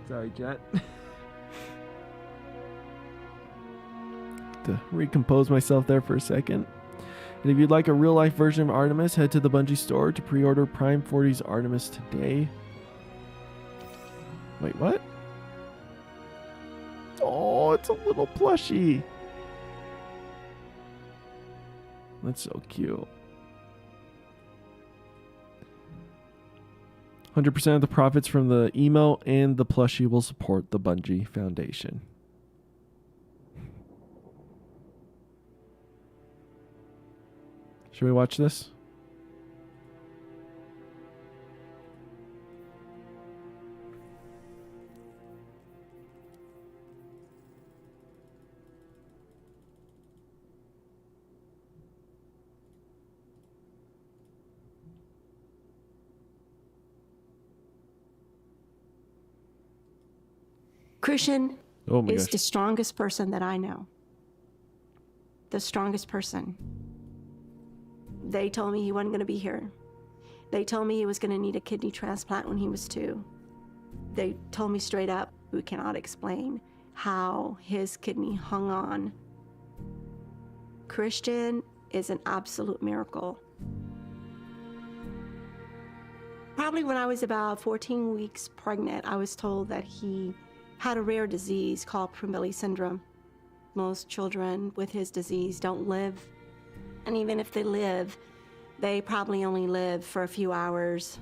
Sorry, Jet. To recompose myself there for a second. And if you'd like a real-life version of Artemis, head to the Bungie store to pre-order Prime 40's Artemis today. Wait, what? Oh, it's a little plushie. That's so cute. 100% of the profits from the emote and the plushie will support the Bungie Foundation. Should we watch this? Christian Oh my is gosh. the strongest person that I know. The strongest person. They told me he wasn't going to be here. They told me he was going to need a kidney transplant when he was 2. They told me straight up, we cannot explain how his kidney hung on. Christian is an absolute miracle. Probably when I was about 14 weeks pregnant, I was told that he had a rare disease called Prader-Willi syndrome. Most children with his disease don't live. And even if they live, they probably only live for a few hours.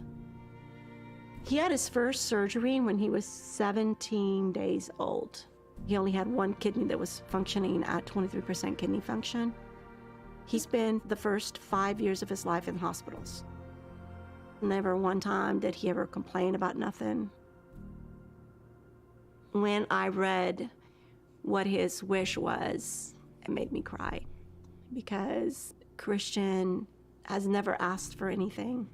He had his first surgery when he was 17 days old. He only had one kidney that was functioning at 23% kidney function. He spent the first 5 years of his life in hospitals. Never one time did he ever complain about nothing. When I read what his wish was, it made me cry, because Christian has never asked for anything.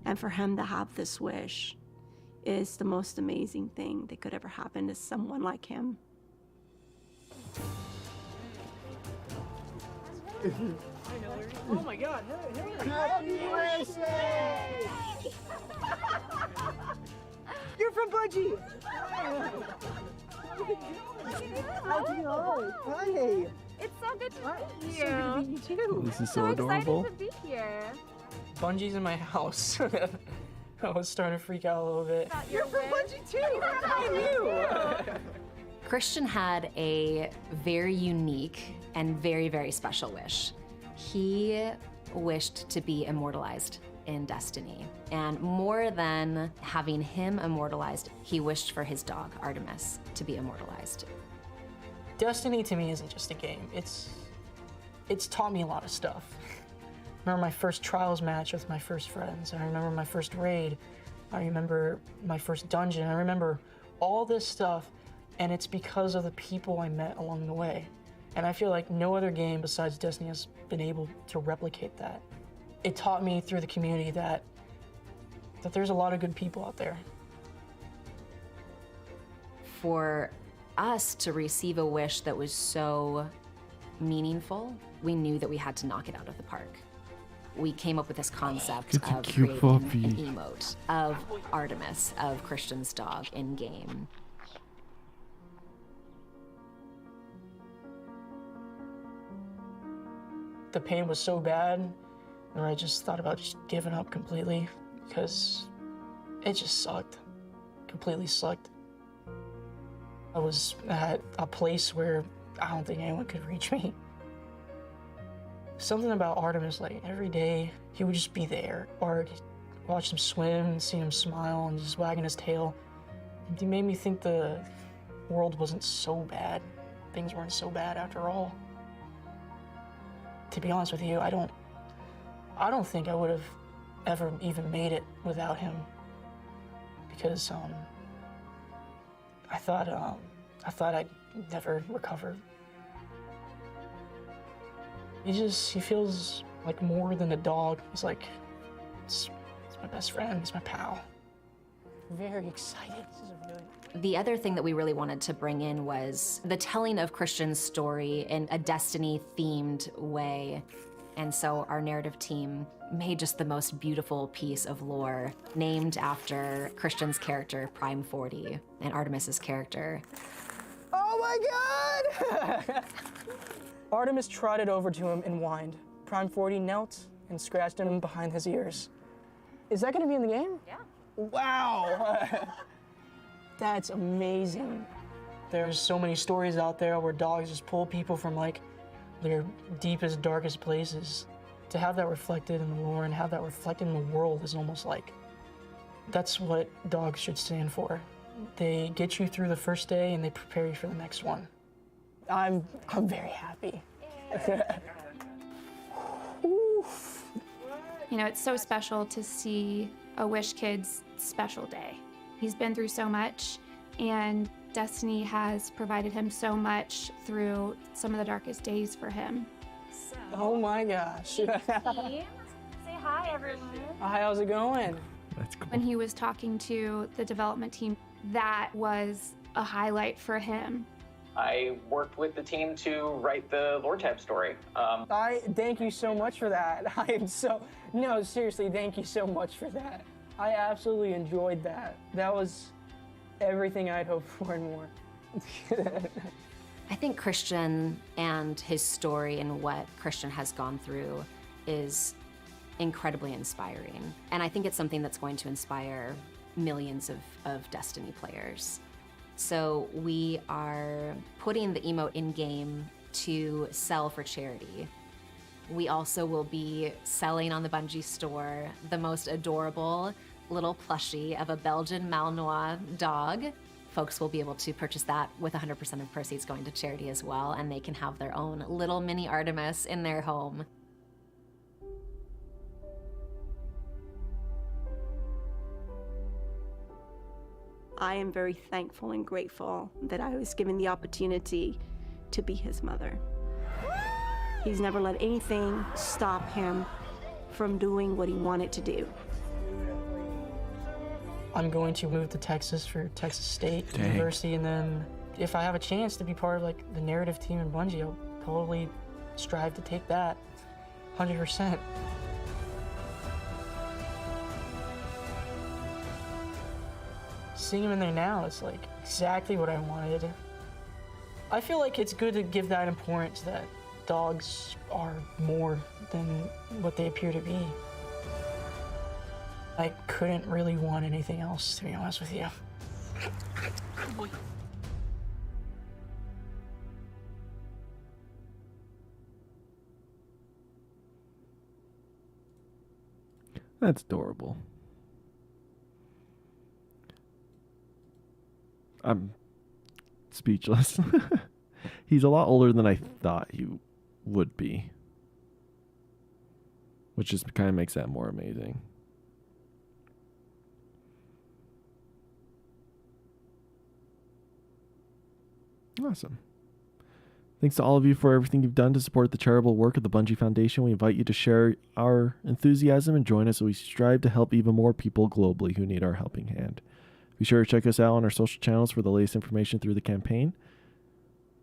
And for him to have this wish is the most amazing thing that could ever happen to someone like him. Oh my God! Happy birthday! You're from Bungie. Hi. It's so good to meet you. So good to meet you too. This is so adorable. Excited to be here. Bungie's in my house. I was starting to freak out a little bit. You're from Bungie too. I knew. Christian had a very unique and very, very special wish. He wished to be immortalized in Destiny. And more than having him immortalized, he wished for his dog, Artemis, to be immortalized. Destiny to me isn't just a game. It's taught me a lot of stuff. I remember my first trials match with my first friends. I remember my first raid. I remember my first dungeon. I remember all this stuff, and it's because of the people I met along the way. And I feel like no other game besides Destiny has been able to replicate that. It taught me through the community that there's a lot of good people out there. For us to receive a wish that was so meaningful, we knew that we had to knock it out of the park. We came up with this concept It's a of cute creating puppy. an emote of Artemis, of Christian's dog, in-game. The pain was so bad, where I just thought about just giving up completely, because it just sucked. Completely sucked. I was at a place where I don't think anyone could reach me. Something about Artemis, like every day, he would just be there. Or watch him swim and see him smile and just wagging his tail. He made me think the world wasn't so bad. Things weren't so bad after all. To be honest with you, I don't think I would have ever even made it without him. Because I thought I'd never recover. He feels like more than a dog. He's like, it's my best friend, he's my pal. Very excited. This is really... The other thing that we really wanted to bring in was the telling of Christian's story in a Destiny-themed way. And so our narrative team made just the most beautiful piece of lore named after Christian's character, Prime 40, and Artemis's character. Oh my God! Artemis trotted over to him and whined. Prime 40 knelt and scratched him behind his ears. Is that gonna be in the game? Yeah. Wow! That's amazing. There's so many stories out there where dogs just pull people from like their deepest, darkest places. To have that reflected in the lore and have that reflected in the world is almost like, that's what dogs should stand for. They get you through the first day and they prepare you for the next one. I'm very happy. You know, it's so special to see a Wish Kid's special day. He's been through so much, and Destiny has provided him so much through some of the darkest days for him. Oh my gosh. Say hi, everyone. Hi, how's it going? That's cool. When he was talking to the development team, that was a highlight for him. I worked with the team to write the lore tab story. I thank you so much for that. No, seriously, thank you so much for that. I absolutely enjoyed that. That was everything I'd hoped for and more. I think Christian and his story and what Christian has gone through is incredibly inspiring. And I think it's something that's going to inspire millions of Destiny players. So we are putting the emote in-game to sell for charity. We also will be selling on the Bungie store the most adorable little plushie of a Belgian Malinois dog. Folks will be able to purchase that with 100% of proceeds going to charity as well, and they can have their own little mini Artemis in their home. I am very thankful and grateful that I was given the opportunity to be his mother. He's never let anything stop him from doing what he wanted to do. I'm going to move to Texas for Texas State University, and then if I have a chance to be part of like the narrative team in Bungie, I'll totally strive to take that 100%. Seeing him in there now, it's like exactly what I wanted. I feel like it's good to give that importance that dogs are more than what they appear to be. I couldn't really want anything else, to be honest with you. Good boy. That's adorable. I'm speechless. He's a lot older than I thought he would be, which just kind of makes that more amazing. Awesome. Thanks to all of you for everything you've done to support the charitable work of the Bungie Foundation. We invite you to share our enthusiasm and join us as we strive to help even more people globally who need our helping hand. Be sure to check us out on our social channels for the latest information through the campaign,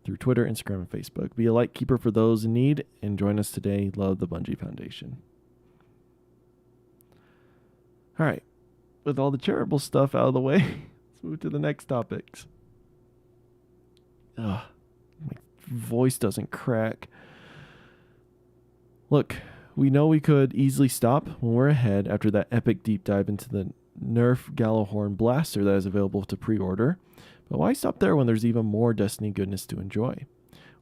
through Twitter, Instagram, and Facebook. Be a light keeper for those in need, and join us today. Love the Bungie Foundation. All right. With all the charitable stuff out of the way, let's move to the next topics. Ugh, my voice doesn't crack. Look, we know we could easily stop when we're ahead after that epic deep dive into the Nerf Gallowhorn blaster that is available to pre-order. But why stop there when there's even more Destiny goodness to enjoy?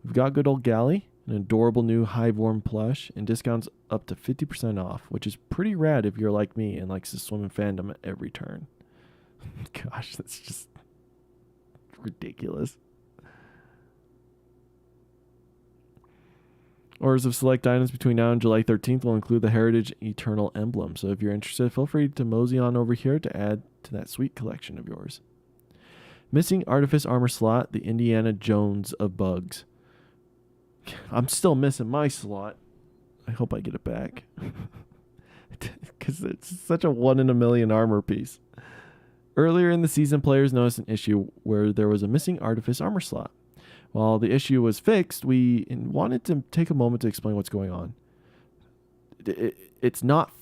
We've got good old Galley, an adorable new Hiveworm plush, and discounts up to 50% off, which is pretty rad if you're like me and likes to swim in fandom at every turn. Gosh, that's just ridiculous. Orders of select items between now and July 13th will include the Heritage Eternal Emblem, so if you're interested, feel free to mosey on over here to add to that sweet collection of yours. Missing Artifice Armor slot, the Indiana Jones of bugs. I'm still missing my slot. I hope I get it back. Because it's such a 1 in a million armor piece. Earlier in the season, players noticed an issue where there was a missing Artifice Armor slot. While the issue was fixed, we wanted to take a moment to explain what's going on. It's not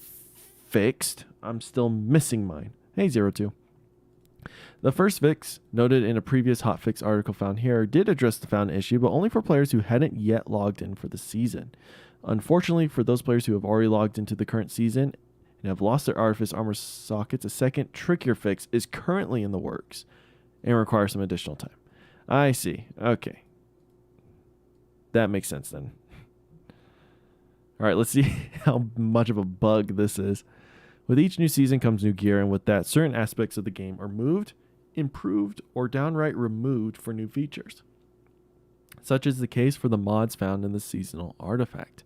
fixed. I'm still missing mine. Hey, 02. The first fix, noted in a previous hotfix article found here, did address the found issue, but only for players who hadn't yet logged in for the season. Unfortunately, for those players who have already logged into the current season and have lost their Artifice Armor sockets, a second, trickier fix is currently in the works and requires some additional time. I see. Okay. That makes sense then. All right, let's see how much of a bug this is. With each new season comes new gear, and with that, certain aspects of the game are moved, improved, or downright removed for new features. Such is the case for the mods found in the seasonal artifact.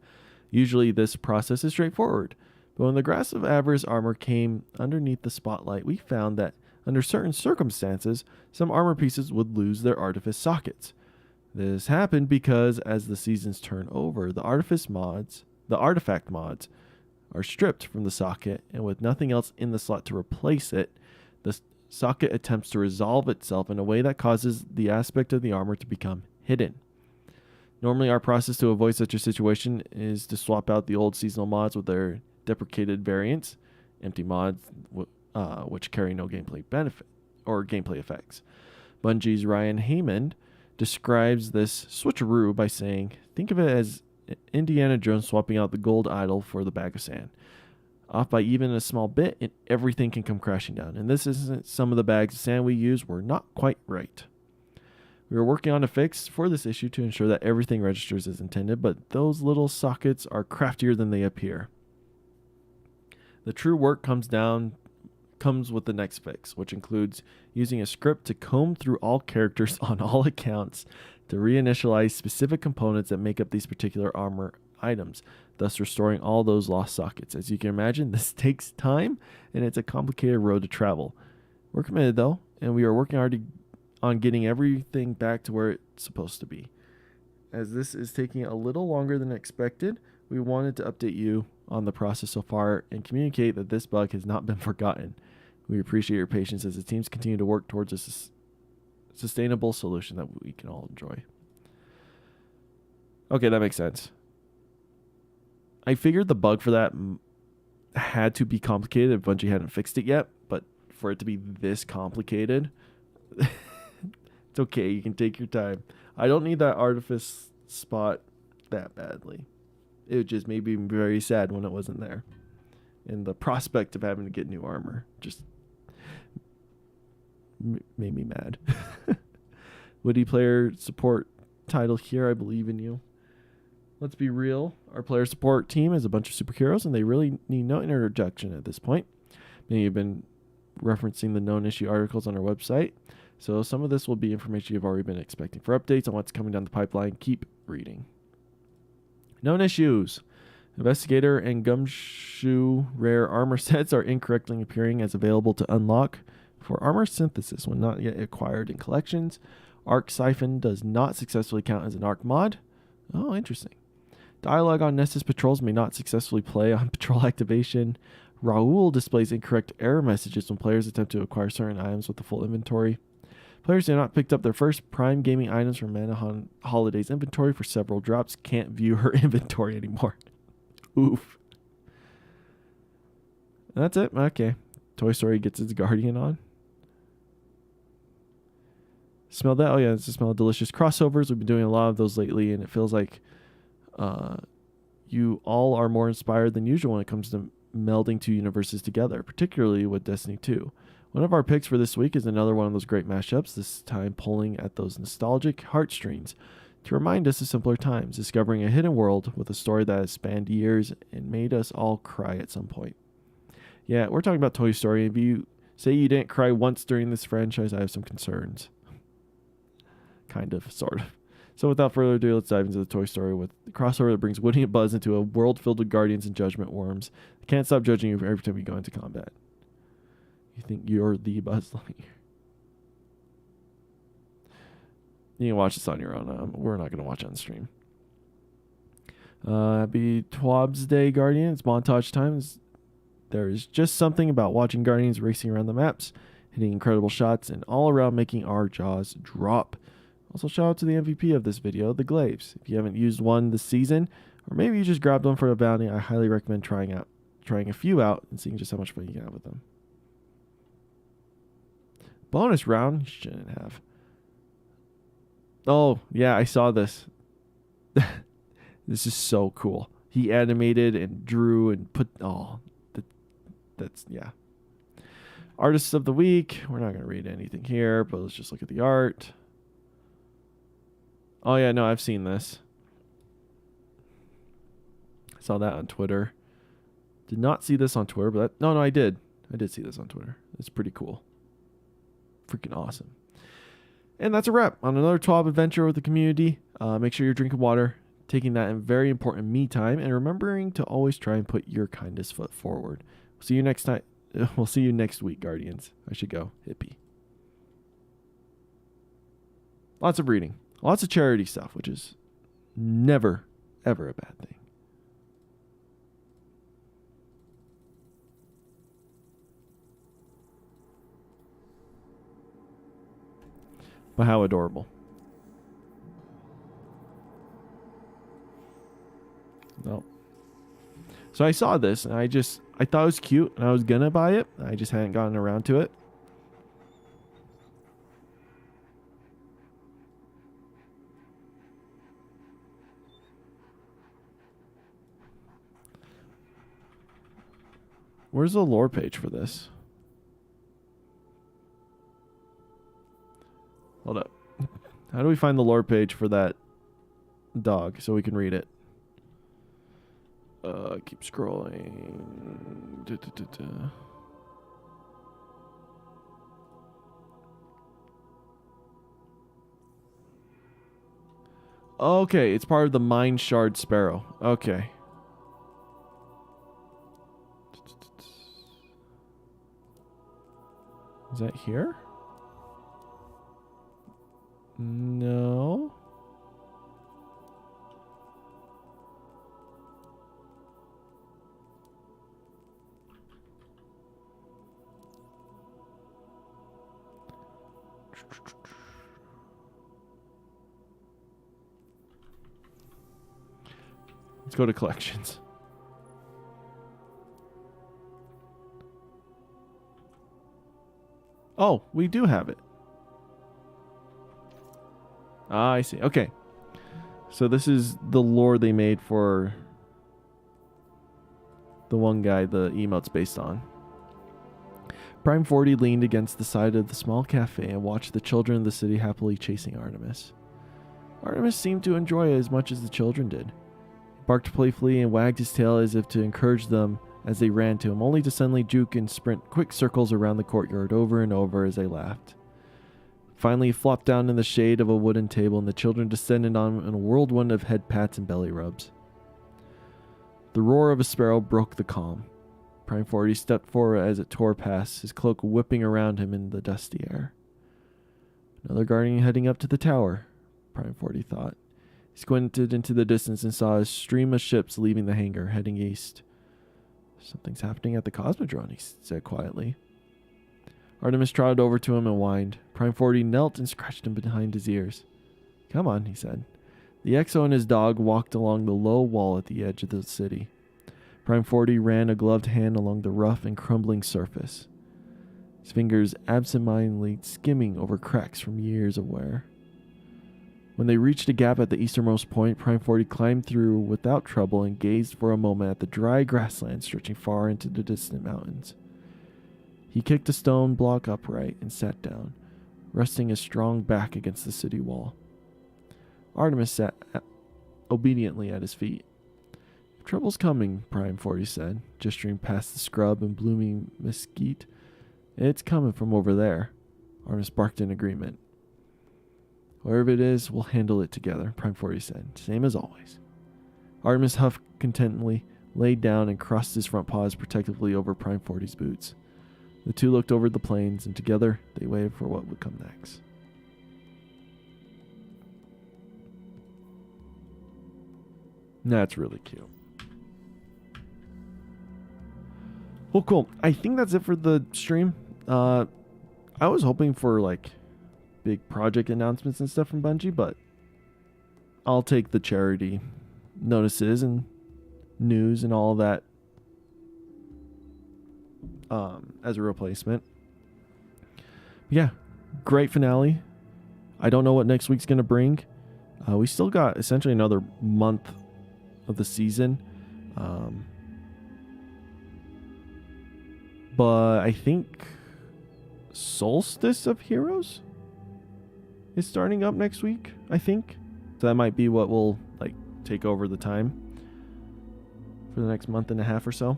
Usually this process is straightforward, but when the Grasp of Avarice armor came underneath the spotlight, we found that under certain circumstances, some armor pieces would lose their Artifice sockets. This happened because as the seasons turn over, the artifact mods are stripped from the socket, and with nothing else in the slot to replace it, the socket attempts to resolve itself in a way that causes the aspect of the armor to become hidden. Normally, our process to avoid such a situation is to swap out the old seasonal mods with their deprecated variants, empty mods, which carry no gameplay benefit or gameplay effects. Bungie's Ryan Heyman describes this switcheroo by saying, think of it as Indiana Jones swapping out the gold idol for the bag of sand. Off by even a small bit, and everything can come crashing down. In this instance, some of the bags of sand we used were not quite right. We are working on a fix for this issue to ensure that everything registers as intended, but those little sockets are craftier than they appear. The true work comes with the next fix, which includes using a script to comb through all characters on all accounts to reinitialize specific components that make up these particular armor items, thus restoring all those lost sockets. As you can imagine, this takes time, and it's a complicated road to travel. We're committed, though, and we are working hard on getting everything back to where it's supposed to be. As this is taking a little longer than expected, we wanted to update you on the process so far and communicate that this bug has not been forgotten. We appreciate your patience as the teams continue to work towards a sustainable solution that we can all enjoy. Okay, that makes sense. I figured the bug for that had to be complicated if Bungie hadn't fixed it yet, but for it to be this complicated, it's okay. You can take your time. I don't need that artifice spot that badly. It just made me very sad when it wasn't there. And the prospect of having to get new armor just made me mad. Woody player support title here, I believe in you. Let's be real. Our player support team is a bunch of superheroes, and they really need no introduction at this point. Many have been referencing the known issue articles on our website, so some of this will be information you've already been expecting. For updates on what's coming down the pipeline, keep reading. Known issues. Investigator and Gumshoe rare armor sets are incorrectly appearing as available to unlock for armor synthesis when not yet acquired in collections. Arc Siphon does not successfully count as an Arc mod. Oh, interesting. Dialogue on Nessus patrols may not successfully play on patrol activation. Raoul displays incorrect error messages when players attempt to acquire certain items with the full inventory. Players who have not picked up their first Prime Gaming items from Mana Holiday's inventory for several drops can't view her inventory anymore. Oof. That's it. Okay. Toy Story gets its Guardian on. Smell that? Oh yeah, it's the smell of delicious crossovers. We've been doing a lot of those lately, and it feels like you all are more inspired than usual when it comes to melding two universes together, particularly with Destiny 2. One of our picks for this week is another one of those great mashups, this time pulling at those nostalgic heartstrings to remind us of simpler times, discovering a hidden world with a story that has spanned years and made us all cry at some point. Yeah, we're talking about Toy Story. If you say you didn't cry once during this franchise, I have some concerns. Kind of, sort of. So without further ado, let's dive into the Toy Story with the crossover that brings Woody and Buzz into a world filled with guardians and judgment worms. I can't stop judging you every time you go into combat. You think you're the Buzz Lightyear. You can watch this on your own. We're not going to watch on stream. Happy TWAB's Day, Guardian. It's montage time. There is just something about watching Guardians racing around the maps, hitting incredible shots, and all around making our jaws drop. Also, shout out to the MVP of this video, the Glaives. If you haven't used one this season, or maybe you just grabbed one for a bounty, I highly recommend trying a few out and seeing just how much fun you can have with them. Bonus round? You shouldn't have. Oh, yeah, I saw this. This is so cool. He animated and drew and put... Oh, that's... Yeah. Artists of the Week. We're not going to read anything here, but let's just look at the art. Oh, yeah, no, I've seen this. I saw that on Twitter. Did not see this on Twitter, but... No, I did. I did see this on Twitter. It's pretty cool. Freaking awesome. And that's a wrap on another TWAB adventure with the community. Make sure you're drinking water, taking that very important me time, and remembering to always try and put your kindest foot forward. See you next time. We'll see you next week, Guardians. I should go. Hippie. Lots of reading. Lots of charity stuff, which is never, ever a bad thing. But how adorable. No. So I saw this and I thought it was cute and I was gonna buy it. I just hadn't gotten around to it. Where's the lore page for this? Hold up. How do we find the lore page for that dog so we can read it? Keep scrolling. Okay, it's part of the Mind Shard Sparrow. Okay. Is that here? No. Let's go to collections. Oh, we do have it. Ah, I see. Okay. So this is the lore they made for the one guy the emote's based on. Prime 40 leaned against the side of the small cafe and watched the children of the city happily chasing Artemis. Artemis seemed to enjoy it as much as the children did. He barked playfully and wagged his tail as if to encourage them as they ran to him, only to suddenly juke and sprint quick circles around the courtyard over and over as they laughed. Finally, he flopped down in the shade of a wooden table, and the children descended on him in a whirlwind of head pats and belly rubs. The roar of a sparrow broke the calm. Prime 40 stepped forward as it tore past, his cloak whipping around him in the dusty air. Another guardian heading up to the tower, Prime 40 thought. He squinted into the distance and saw a stream of ships leaving the hangar, heading east. Something's happening at the Cosmodrome, he said quietly. Artemis trotted over to him and whined. Prime 40 knelt and scratched him behind his ears. Come on, he said. The Exo and his dog walked along the low wall at the edge of the city. Prime 40 ran a gloved hand along the rough and crumbling surface, his fingers absentmindedly skimming over cracks from years of wear. When they reached a gap at the easternmost point, Prime 40 climbed through without trouble and gazed for a moment at the dry grassland stretching far into the distant mountains. He kicked a stone block upright and sat down, resting his strong back against the city wall. Artemis sat obediently at his feet. Trouble's coming, Prime 40 said, gesturing past the scrub and blooming mesquite. It's coming from over there. Artemis barked in agreement. Wherever it is, we'll handle it together, Prime 40 said, same as always. Artemis huffed contentedly, laid down, and crossed his front paws protectively over Prime 40's boots. The two looked over the plains, and together they waited for what would come next. That's really cute. Well, cool. I think that's it for the stream. I was hoping for like big project announcements and stuff from Bungie, but I'll take the charity notices and news and all that as a replacement. Yeah, great finale. I don't know what next week's gonna bring. We still got essentially another month of the season, but I think Solstice of Heroes is starting up next week, I think. So that might be what will like take over the time for the next month and a half or so.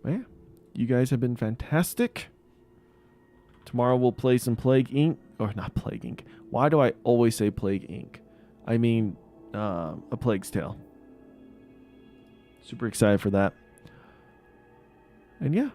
But yeah, you guys have been fantastic. Tomorrow we'll play some Plague Inc. Or not Plague Inc. Why do I always say Plague Inc? I mean, A Plague's Tale. Super excited for that. And yeah,